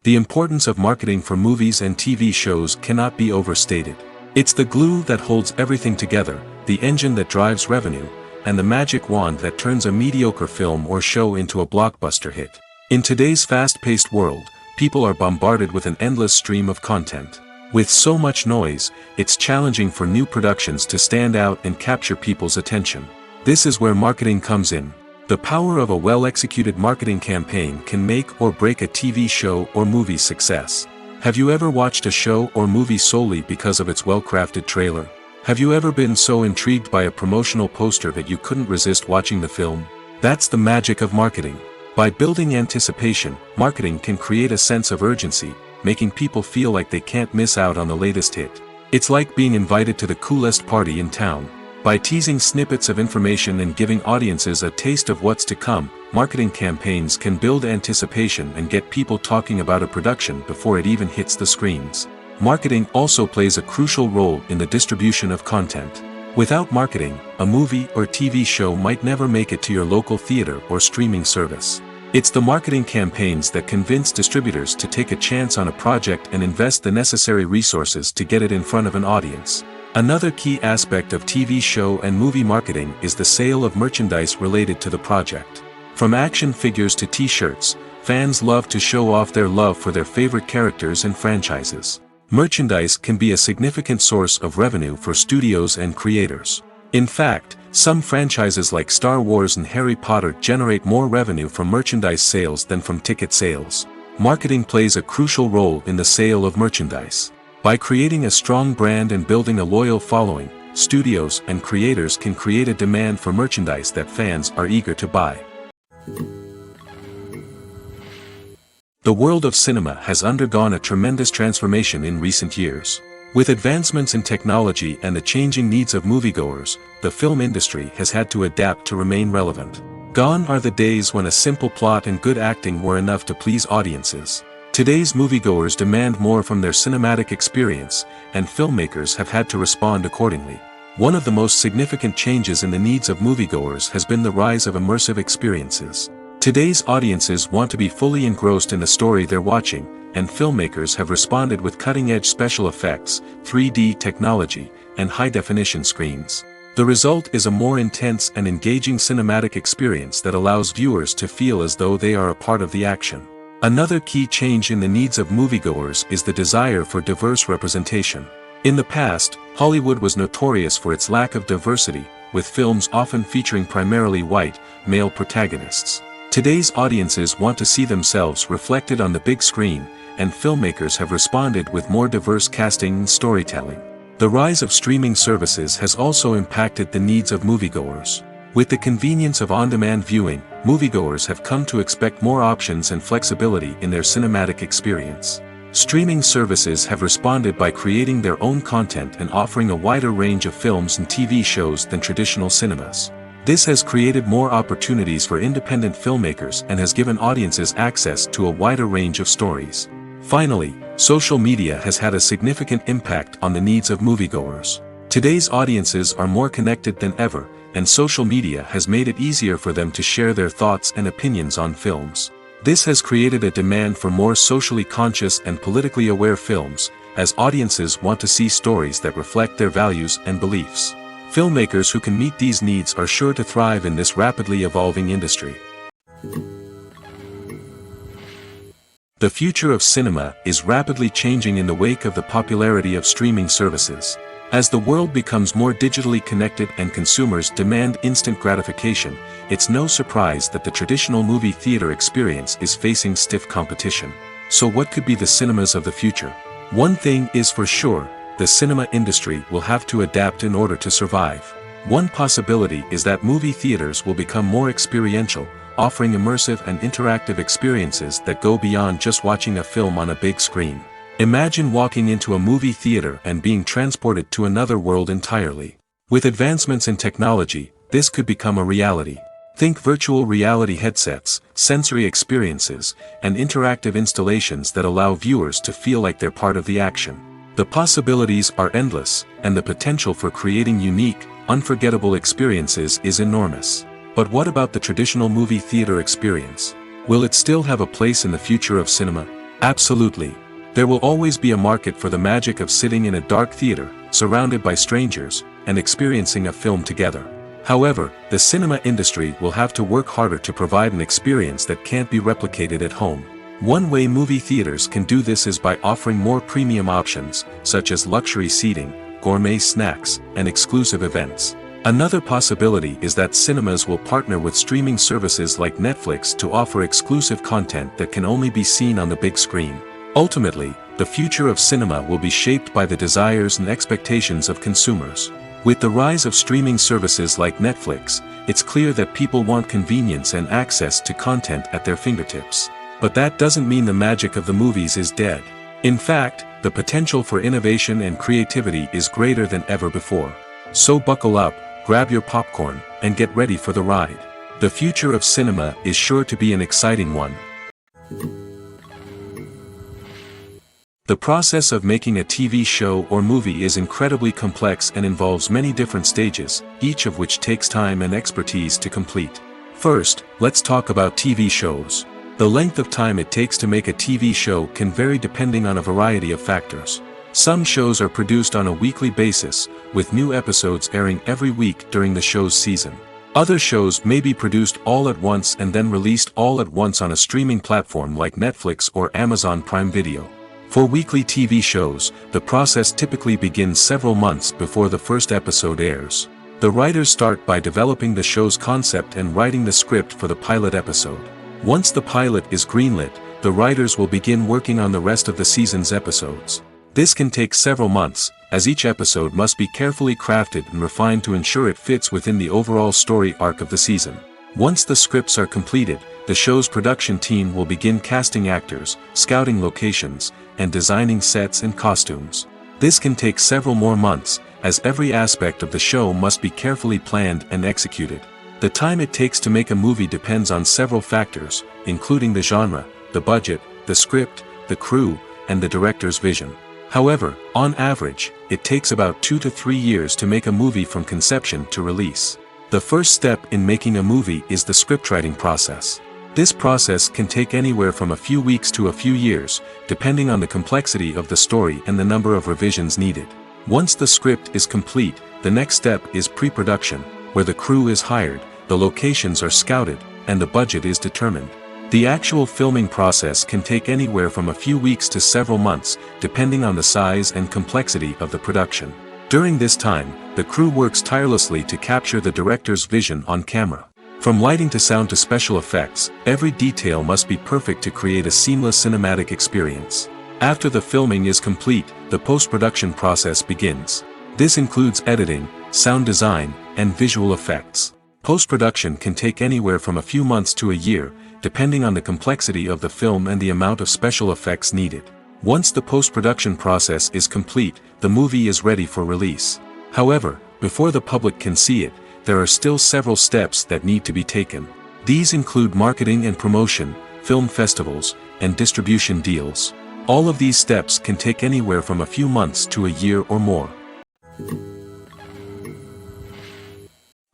The importance of marketing for movies and TV shows cannot be overstated. It's the glue that holds everything together, the engine that drives revenue, and the magic wand that turns a mediocre film or show into a blockbuster hit. In today's fast-paced world, people are bombarded with an endless stream of content. With so much noise, it's challenging for new productions to stand out and capture people's attention. This is where marketing comes in. The power of a well-executed marketing campaign can make or break a TV show or movie's success. Have you ever watched a show or movie solely because of its well-crafted trailer? Have you ever been so intrigued by a promotional poster that you couldn't resist watching the film? That's the magic of marketing. By building anticipation, marketing can create a sense of urgency, making people feel like they can't miss out on the latest hit. It's like being invited to the coolest party in town. By teasing snippets of information and giving audiences a taste of what's to come, marketing campaigns can build anticipation and get people talking about a production before it even hits the screens. Marketing also plays a crucial role in the distribution of content. Without marketing, a movie or TV show might never make it to your local theater or streaming service. It's the marketing campaigns that convince distributors to take a chance on a project and invest the necessary resources to get it in front of an audience. Another key aspect of TV show and movie marketing is the sale of merchandise related to the project. From action figures to t-shirts, fans love to show off their love for their favorite characters and franchises. Merchandise can be a significant source of revenue for studios and creators. In fact, some franchises like Star Wars and Harry Potter generate more revenue from merchandise sales than from ticket sales. Marketing plays a crucial role in the sale of merchandise. By creating a strong brand and building a loyal following, studios and creators can create a demand for merchandise that fans are eager to buy. The world of cinema has undergone a tremendous transformation in recent years. With advancements in technology and the changing needs of moviegoers, the film industry has had to adapt to remain relevant. Gone are the days when a simple plot and good acting were enough to please audiences. Today's moviegoers demand more from their cinematic experience, and filmmakers have had to respond accordingly. One of the most significant changes in the needs of moviegoers has been the rise of immersive experiences. Today's audiences want to be fully engrossed in the story they're watching, and filmmakers have responded with cutting-edge special effects, 3D technology, and high-definition screens. The result is a more intense and engaging cinematic experience that allows viewers to feel as though they are a part of the action. Another key change in the needs of moviegoers is the desire for diverse representation. In the past, Hollywood was notorious for its lack of diversity, with films often featuring primarily white, male protagonists. Today's audiences want to see themselves reflected on the big screen, and filmmakers have responded with more diverse casting and storytelling. The rise of streaming services has also impacted the needs of moviegoers. With the convenience of on-demand viewing, moviegoers have come to expect more options and flexibility in their cinematic experience. Streaming services have responded by creating their own content and offering a wider range of films and TV shows than traditional cinemas. This has created more opportunities for independent filmmakers and has given audiences access to a wider range of stories. Finally, social media has had a significant impact on the needs of moviegoers. Today's audiences are more connected than ever, and social media has made it easier for them to share their thoughts and opinions on films. This has created a demand for more socially conscious and politically aware films, as audiences want to see stories that reflect their values and beliefs. Filmmakers who can meet these needs are sure to thrive in this rapidly evolving industry. The future of cinema is rapidly changing in the wake of the popularity of streaming services. As the world becomes more digitally connected and consumers demand instant gratification, it's no surprise that the traditional movie theater experience is facing stiff competition. So what could be the cinemas of the future? One thing is for sure, the cinema industry will have to adapt in order to survive. One possibility is that movie theaters will become more experiential, offering immersive and interactive experiences that go beyond just watching a film on a big screen. Imagine walking into a movie theater and being transported to another world entirely. With advancements in technology, this could become a reality. Think virtual reality headsets, sensory experiences, and interactive installations that allow viewers to feel like they're part of the action. The possibilities are endless, and the potential for creating unique, unforgettable experiences is enormous. But what about the traditional movie theater experience? Will it still have a place in the future of cinema? Absolutely. There will always be a market for the magic of sitting in a dark theater, surrounded by strangers, and experiencing a film together. However, the cinema industry will have to work harder to provide an experience that can't be replicated at home. One way movie theaters can do this is by offering more premium options, such as luxury seating, gourmet snacks, and exclusive events. Another possibility is that cinemas will partner with streaming services like Netflix to offer exclusive content that can only be seen on the big screen. Ultimately, the future of cinema will be shaped by the desires and expectations of consumers. With the rise of streaming services like Netflix, it's clear that people want convenience and access to content at their fingertips. But that doesn't mean the magic of the movies is dead. In fact, the potential for innovation and creativity is greater than ever before. So buckle up, grab your popcorn, and get ready for the ride. The future of cinema is sure to be an exciting one. The process of making a TV show or movie is incredibly complex and involves many different stages, each of which takes time and expertise to complete. First, let's talk about TV shows. The length of time it takes to make a TV show can vary depending on a variety of factors. Some shows are produced on a weekly basis, with new episodes airing every week during the show's season. Other shows may be produced all at once and then released all at once on a streaming platform like Netflix or Amazon Prime Video. For weekly TV shows, the process typically begins several months before the first episode airs. The writers start by developing the show's concept and writing the script for the pilot episode. Once the pilot is greenlit, the writers will begin working on the rest of the season's episodes. This can take several months, as each episode must be carefully crafted and refined to ensure it fits within the overall story arc of the season. Once the scripts are completed, the show's production team will begin casting actors, scouting locations, and designing sets and costumes. This can take several more months, as every aspect of the show must be carefully planned and executed. The time it takes to make a movie depends on several factors, including the genre, the budget, the script, the crew, and the director's vision. However, on average, it takes about 2 to 3 years to make a movie from conception to release. The first step in making a movie is the scriptwriting process. This process can take anywhere from a few weeks to a few years, depending on the complexity of the story and the number of revisions needed. Once the script is complete, the next step is pre-production, where the crew is hired, the locations are scouted, and the budget is determined. The actual filming process can take anywhere from a few weeks to several months, depending on the size and complexity of the production. During this time, the crew works tirelessly to capture the director's vision on camera. From lighting to sound to special effects, every detail must be perfect to create a seamless cinematic experience. After the filming is complete, the post-production process begins. This includes editing, sound design, and visual effects. Post-production can take anywhere from a few months to a year, depending on the complexity of the film and the amount of special effects needed. Once the post-production process is complete, the movie is ready for release. However, before the public can see it, there are still several steps that need to be taken. These include marketing and promotion, film festivals, and distribution deals. All of these steps can take anywhere from a few months to a year or more.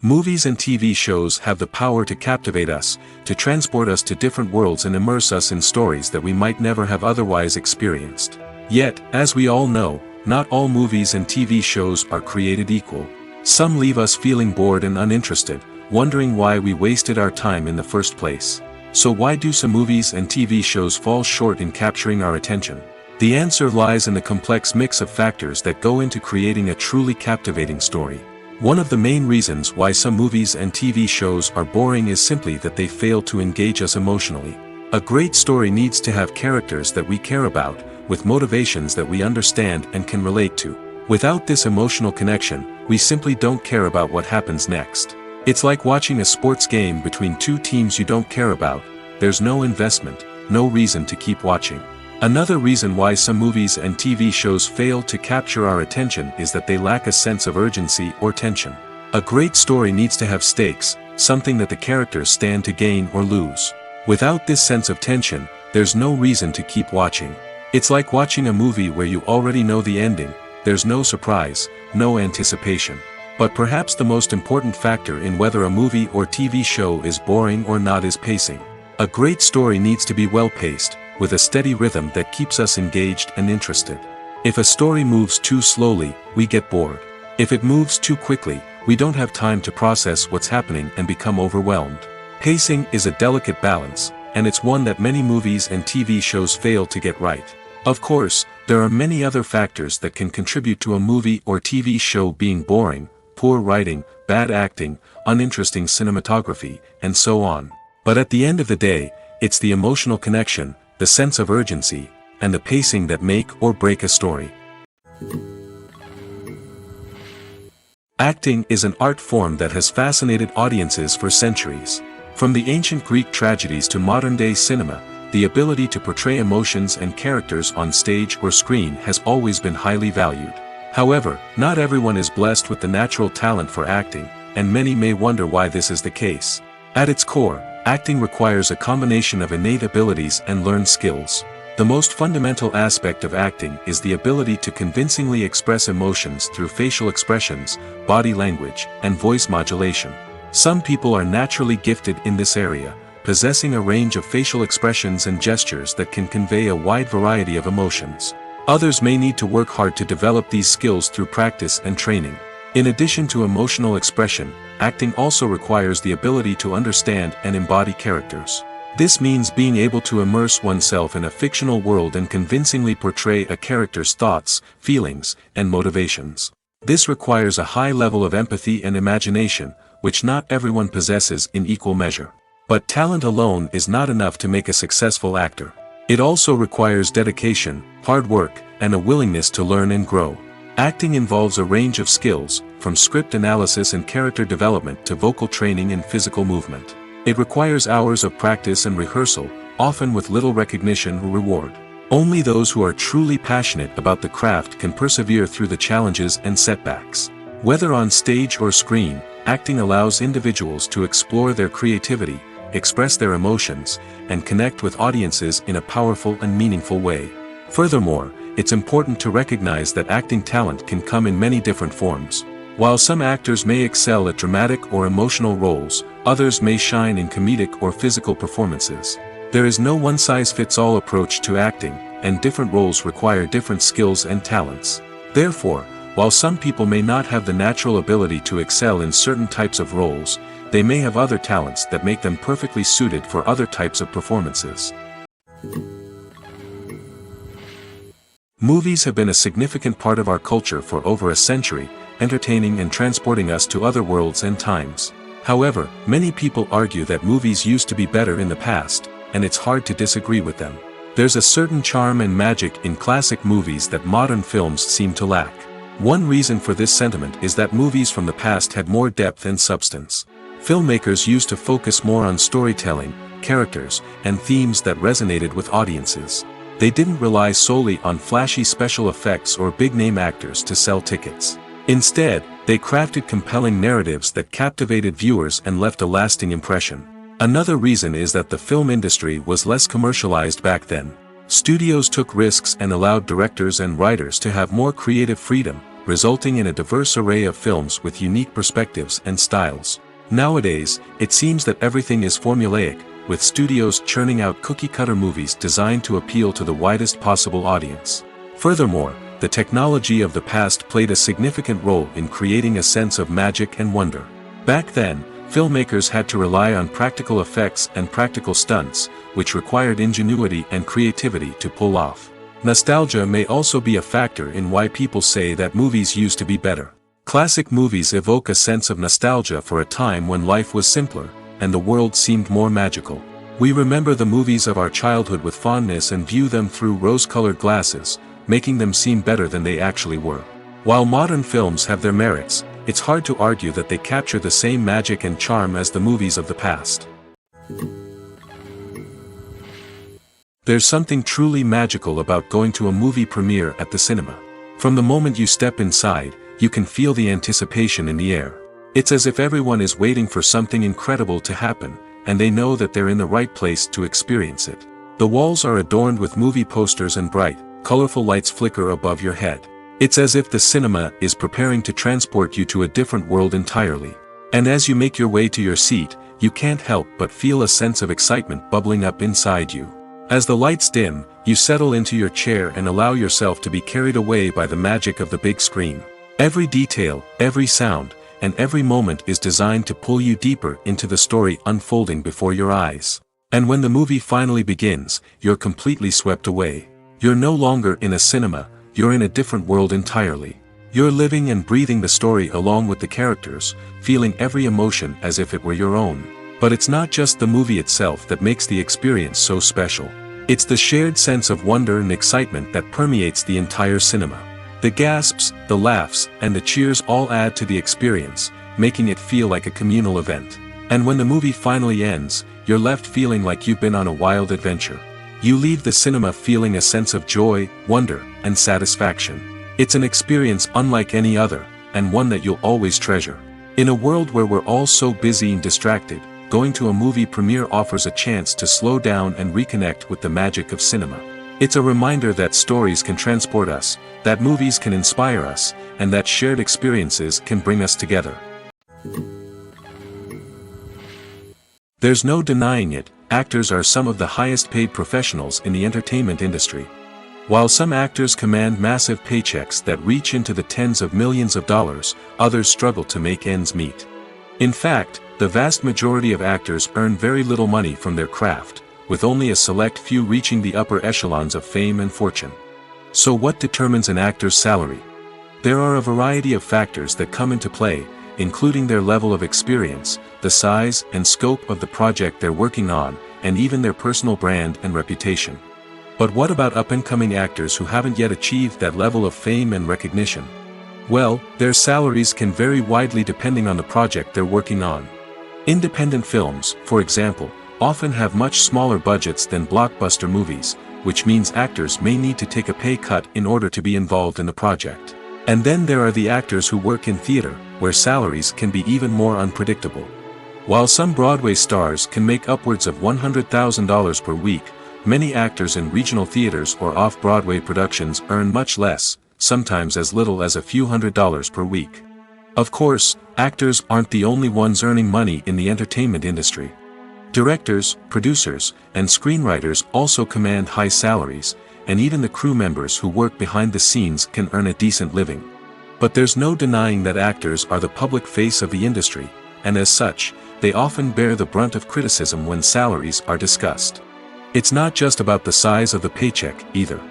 Movies and TV shows have the power to captivate us, to transport us to different worlds and immerse us in stories that we might never have otherwise experienced. Yet, as we all know, not all movies and TV shows are created equal. Some leave us feeling bored and uninterested, wondering why we wasted our time in the first place. So why do some movies and TV shows fall short in capturing our attention? The answer lies in the complex mix of factors that go into creating a truly captivating story. One of the main reasons why some movies and TV shows are boring is simply that they fail to engage us emotionally. A great story needs to have characters that we care about, with motivations that we understand and can relate to. Without this emotional connection, we simply don't care about what happens next. It's like watching a sports game between two teams you don't care about. There's no investment, no reason to keep watching. Another reason why some movies and TV shows fail to capture our attention is that they lack a sense of urgency or tension. A great story needs to have stakes, something that the characters stand to gain or lose. Without this sense of tension, there's no reason to keep watching. It's like watching a movie where you already know the ending. There's no surprise, no anticipation. But perhaps the most important factor in whether a movie or TV show is boring or not is pacing. A great story needs to be well-paced, with a steady rhythm that keeps us engaged and interested. If a story moves too slowly, we get bored. If it moves too quickly, we don't have time to process what's happening and become overwhelmed. Pacing is a delicate balance, and it's one that many movies and TV shows fail to get right. Of course, there are many other factors that can contribute to a movie or TV show being boring: poor writing, bad acting, uninteresting cinematography, and so on. But at the end of the day, it's the emotional connection, the sense of urgency, and the pacing that make or break a story. Acting is an art form that has fascinated audiences for centuries. From the ancient Greek tragedies to modern-day cinema, the ability to portray emotions and characters on stage or screen has always been highly valued. However, not everyone is blessed with the natural talent for acting, and many may wonder why this is the case. At its core, acting requires a combination of innate abilities and learned skills. The most fundamental aspect of acting is the ability to convincingly express emotions through facial expressions, body language, and voice modulation. Some people are naturally gifted in this area, possessing a range of facial expressions and gestures that can convey a wide variety of emotions. Others may need to work hard to develop these skills through practice and training. In addition to emotional expression, acting also requires the ability to understand and embody characters. This means being able to immerse oneself in a fictional world and convincingly portray a character's thoughts, feelings, and motivations. This requires a high level of empathy and imagination, which not everyone possesses in equal measure. But talent alone is not enough to make a successful actor. It also requires dedication, hard work, and a willingness to learn and grow. Acting involves a range of skills, from script analysis and character development to vocal training and physical movement. It requires hours of practice and rehearsal, often with little recognition or reward. Only those who are truly passionate about the craft can persevere through the challenges and setbacks. Whether on stage or screen, acting allows individuals to explore their creativity, express their emotions, and connect with audiences in a powerful and meaningful way. Furthermore, it's important to recognize that acting talent can come in many different forms. While some actors may excel at dramatic or emotional roles, others may shine in comedic or physical performances. There is no one-size-fits-all approach to acting, and different roles require different skills and talents. Therefore, while some people may not have the natural ability to excel in certain types of roles, they may have other talents that make them perfectly suited for other types of performances. Movies have been a significant part of our culture for over a century, entertaining and transporting us to other worlds and times. However, many people argue that movies used to be better in the past, and it's hard to disagree with them. There's a certain charm and magic in classic movies that modern films seem to lack. One reason for this sentiment is that movies from the past had more depth and substance. Filmmakers used to focus more on storytelling, characters, and themes that resonated with audiences. They didn't rely solely on flashy special effects or big-name actors to sell tickets. Instead, they crafted compelling narratives that captivated viewers and left a lasting impression. Another reason is that the film industry was less commercialized back then. Studios took risks and allowed directors and writers to have more creative freedom, resulting in a diverse array of films with unique perspectives and styles. Nowadays, it seems that everything is formulaic, with studios churning out cookie-cutter movies designed to appeal to the widest possible audience. Furthermore, the technology of the past played a significant role in creating a sense of magic and wonder. Back then, filmmakers had to rely on practical effects and practical stunts, which required ingenuity and creativity to pull off. Nostalgia may also be a factor in why people say that movies used to be better. Classic movies evoke a sense of nostalgia for a time when life was simpler, and the world seemed more magical. We remember the movies of our childhood with fondness and view them through rose-colored glasses, making them seem better than they actually were. While modern films have their merits, it's hard to argue that they capture the same magic and charm as the movies of the past. There's something truly magical about going to a movie premiere at the cinema. From the moment you step inside, you can feel the anticipation in the air. It's as if everyone is waiting for something incredible to happen, and they know that they're in the right place to experience it. The walls are adorned with movie posters and bright, colorful lights flicker above your head. It's as if the cinema is preparing to transport you to a different world entirely. And as you make your way to your seat, you can't help but feel a sense of excitement bubbling up inside you. As the lights dim, you settle into your chair and allow yourself to be carried away by the magic of the big screen. Every detail, every sound, and every moment is designed to pull you deeper into the story unfolding before your eyes. And when the movie finally begins, you're completely swept away. You're no longer in a cinema, you're in a different world entirely. You're living and breathing the story along with the characters, feeling every emotion as if it were your own. But it's not just the movie itself that makes the experience so special. It's the shared sense of wonder and excitement that permeates the entire cinema. The gasps, the laughs, and the cheers all add to the experience, making it feel like a communal event. And when the movie finally ends, you're left feeling like you've been on a wild adventure. You leave the cinema feeling a sense of joy, wonder, and satisfaction. It's an experience unlike any other, and one that you'll always treasure. In a world where we're all so busy and distracted, going to a movie premiere offers a chance to slow down and reconnect with the magic of cinema. It's a reminder that stories can transport us, that movies can inspire us, and that shared experiences can bring us together. There's no denying it, actors are some of the highest paid professionals in the entertainment industry. While some actors command massive paychecks that reach into the tens of millions of dollars, others struggle to make ends meet. In fact, the vast majority of actors earn very little money from their craft, with only a select few reaching the upper echelons of fame and fortune. So what determines an actor's salary? There are a variety of factors that come into play, including their level of experience, the size and scope of the project they're working on, and even their personal brand and reputation. But what about up-and-coming actors who haven't yet achieved that level of fame and recognition? Well, their salaries can vary widely depending on the project they're working on. Independent films, for example, often have much smaller budgets than blockbuster movies, which means actors may need to take a pay cut in order to be involved in the project. And then there are the actors who work in theater, where salaries can be even more unpredictable. While some Broadway stars can make upwards of $100,000 per week, many actors in regional theaters or off-Broadway productions earn much less, sometimes as little as a few $100s per week. Of course, actors aren't the only ones earning money in the entertainment industry. Directors, producers, and screenwriters also command high salaries, and even the crew members who work behind the scenes can earn a decent living. But there's no denying that actors are the public face of the industry, and as such, they often bear the brunt of criticism when salaries are discussed. It's not just about the size of the paycheck, either.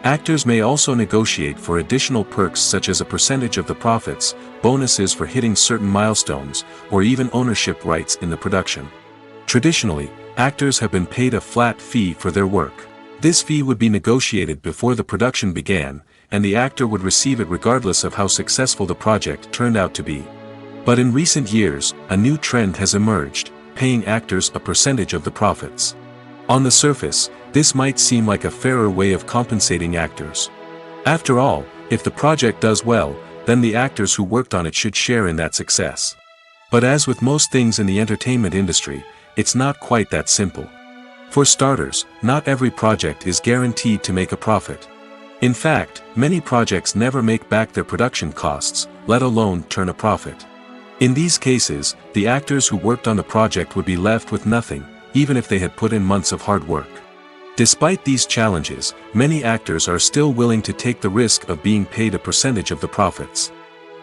Actors may also negotiate for additional perks such as a percentage of the profits, bonuses for hitting certain milestones, or even ownership rights in the production. Traditionally, actors have been paid a flat fee for their work. This fee would be negotiated before the production began, and the actor would receive it regardless of how successful the project turned out to be. But in recent years, a new trend has emerged, paying actors a percentage of the profits. On the surface, this might seem like a fairer way of compensating actors. After all, if the project does well, then the actors who worked on it should share in that success. But as with most things in the entertainment industry, it's not quite that simple. For starters, not every project is guaranteed to make a profit. In fact, many projects never make back their production costs, let alone turn a profit. In these cases, the actors who worked on the project would be left with nothing, even if they had put in months of hard work. Despite these challenges, many actors are still willing to take the risk of being paid a percentage of the profits.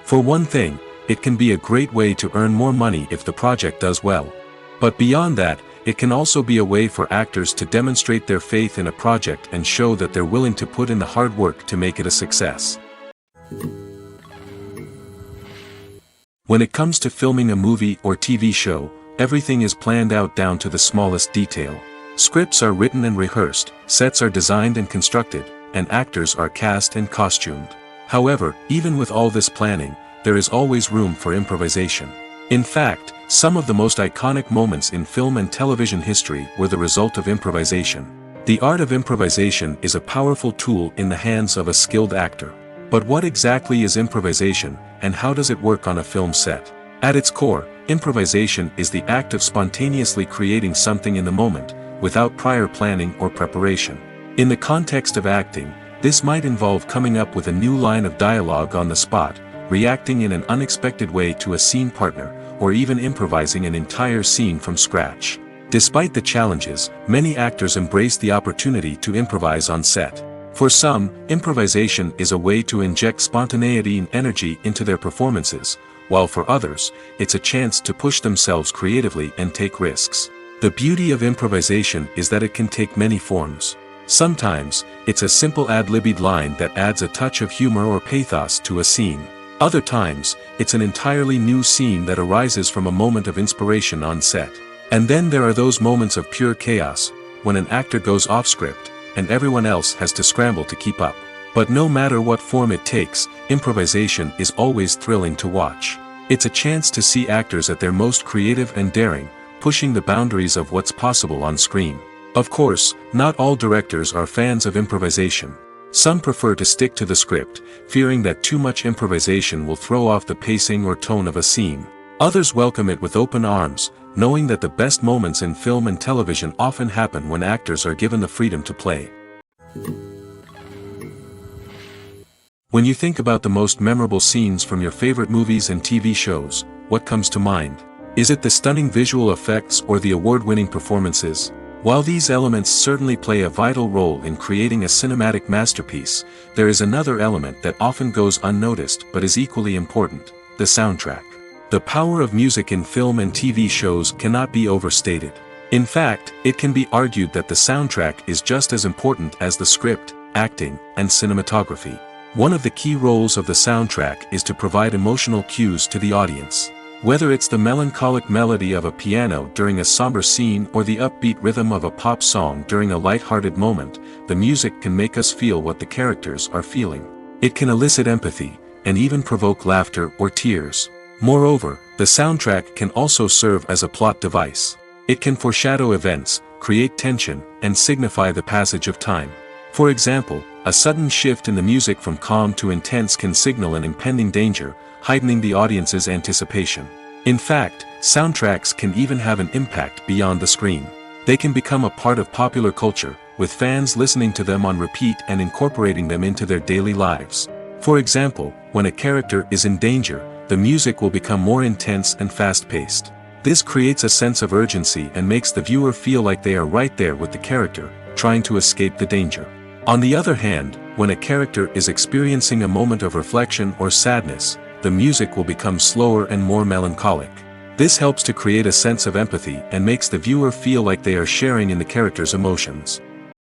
For one thing, it can be a great way to earn more money if the project does well. But beyond that, it can also be a way for actors to demonstrate their faith in a project and show that they're willing to put in the hard work to make it a success. When it comes to filming a movie or TV show, everything is planned out down to the smallest detail. Scripts are written and rehearsed, sets are designed and constructed, and actors are cast and costumed. However, even with all this planning, there is always room for improvisation. In fact, some of the most iconic moments in film and television history were the result of improvisation. The art of improvisation is a powerful tool in the hands of a skilled actor. But what exactly is improvisation, and how does it work on a film set? At its core, improvisation is the act of spontaneously creating something in the moment, without prior planning or preparation. In the context of acting, this might involve coming up with a new line of dialogue on the spot, reacting in an unexpected way to a scene partner, or even improvising an entire scene from scratch. Despite the challenges, many actors embrace the opportunity to improvise on set. For some, improvisation is a way to inject spontaneity and energy into their performances, while for others, it's a chance to push themselves creatively and take risks. The beauty of improvisation is that it can take many forms. Sometimes, it's a simple ad-libbed line that adds a touch of humor or pathos to a scene. Other times, it's an entirely new scene that arises from a moment of inspiration on set. And then there are those moments of pure chaos, when an actor goes off script, and everyone else has to scramble to keep up. But no matter what form it takes, improvisation is always thrilling to watch. It's a chance to see actors at their most creative and daring, pushing the boundaries of what's possible on screen. Of course, not all directors are fans of improvisation. Some prefer to stick to the script, fearing that too much improvisation will throw off the pacing or tone of a scene. Others welcome it with open arms, knowing that the best moments in film and television often happen when actors are given the freedom to play. When you think about the most memorable scenes from your favorite movies and TV shows, what comes to mind? Is it the stunning visual effects or the award-winning performances? While these elements certainly play a vital role in creating a cinematic masterpiece, there is another element that often goes unnoticed but is equally important: the soundtrack. The power of music in film and TV shows cannot be overstated. In fact, it can be argued that the soundtrack is just as important as the script, acting, and cinematography. One of the key roles of the soundtrack is to provide emotional cues to the audience. Whether it's the melancholic melody of a piano during a somber scene or the upbeat rhythm of a pop song during a light-hearted moment, the music can make us feel what the characters are feeling. It can elicit empathy, and even provoke laughter or tears. Moreover, the soundtrack can also serve as a plot device. It can foreshadow events, create tension, and signify the passage of time. For example, a sudden shift in the music from calm to intense can signal an impending danger, heightening the audience's anticipation. In fact, soundtracks can even have an impact beyond the screen. They can become a part of popular culture, with fans listening to them on repeat and incorporating them into their daily lives. For example, when a character is in danger, the music will become more intense and fast-paced. This creates a sense of urgency and makes the viewer feel like they are right there with the character, trying to escape the danger. On the other hand, when a character is experiencing a moment of reflection or sadness, the music will become slower and more melancholic. This helps to create a sense of empathy and makes the viewer feel like they are sharing in the character's emotions.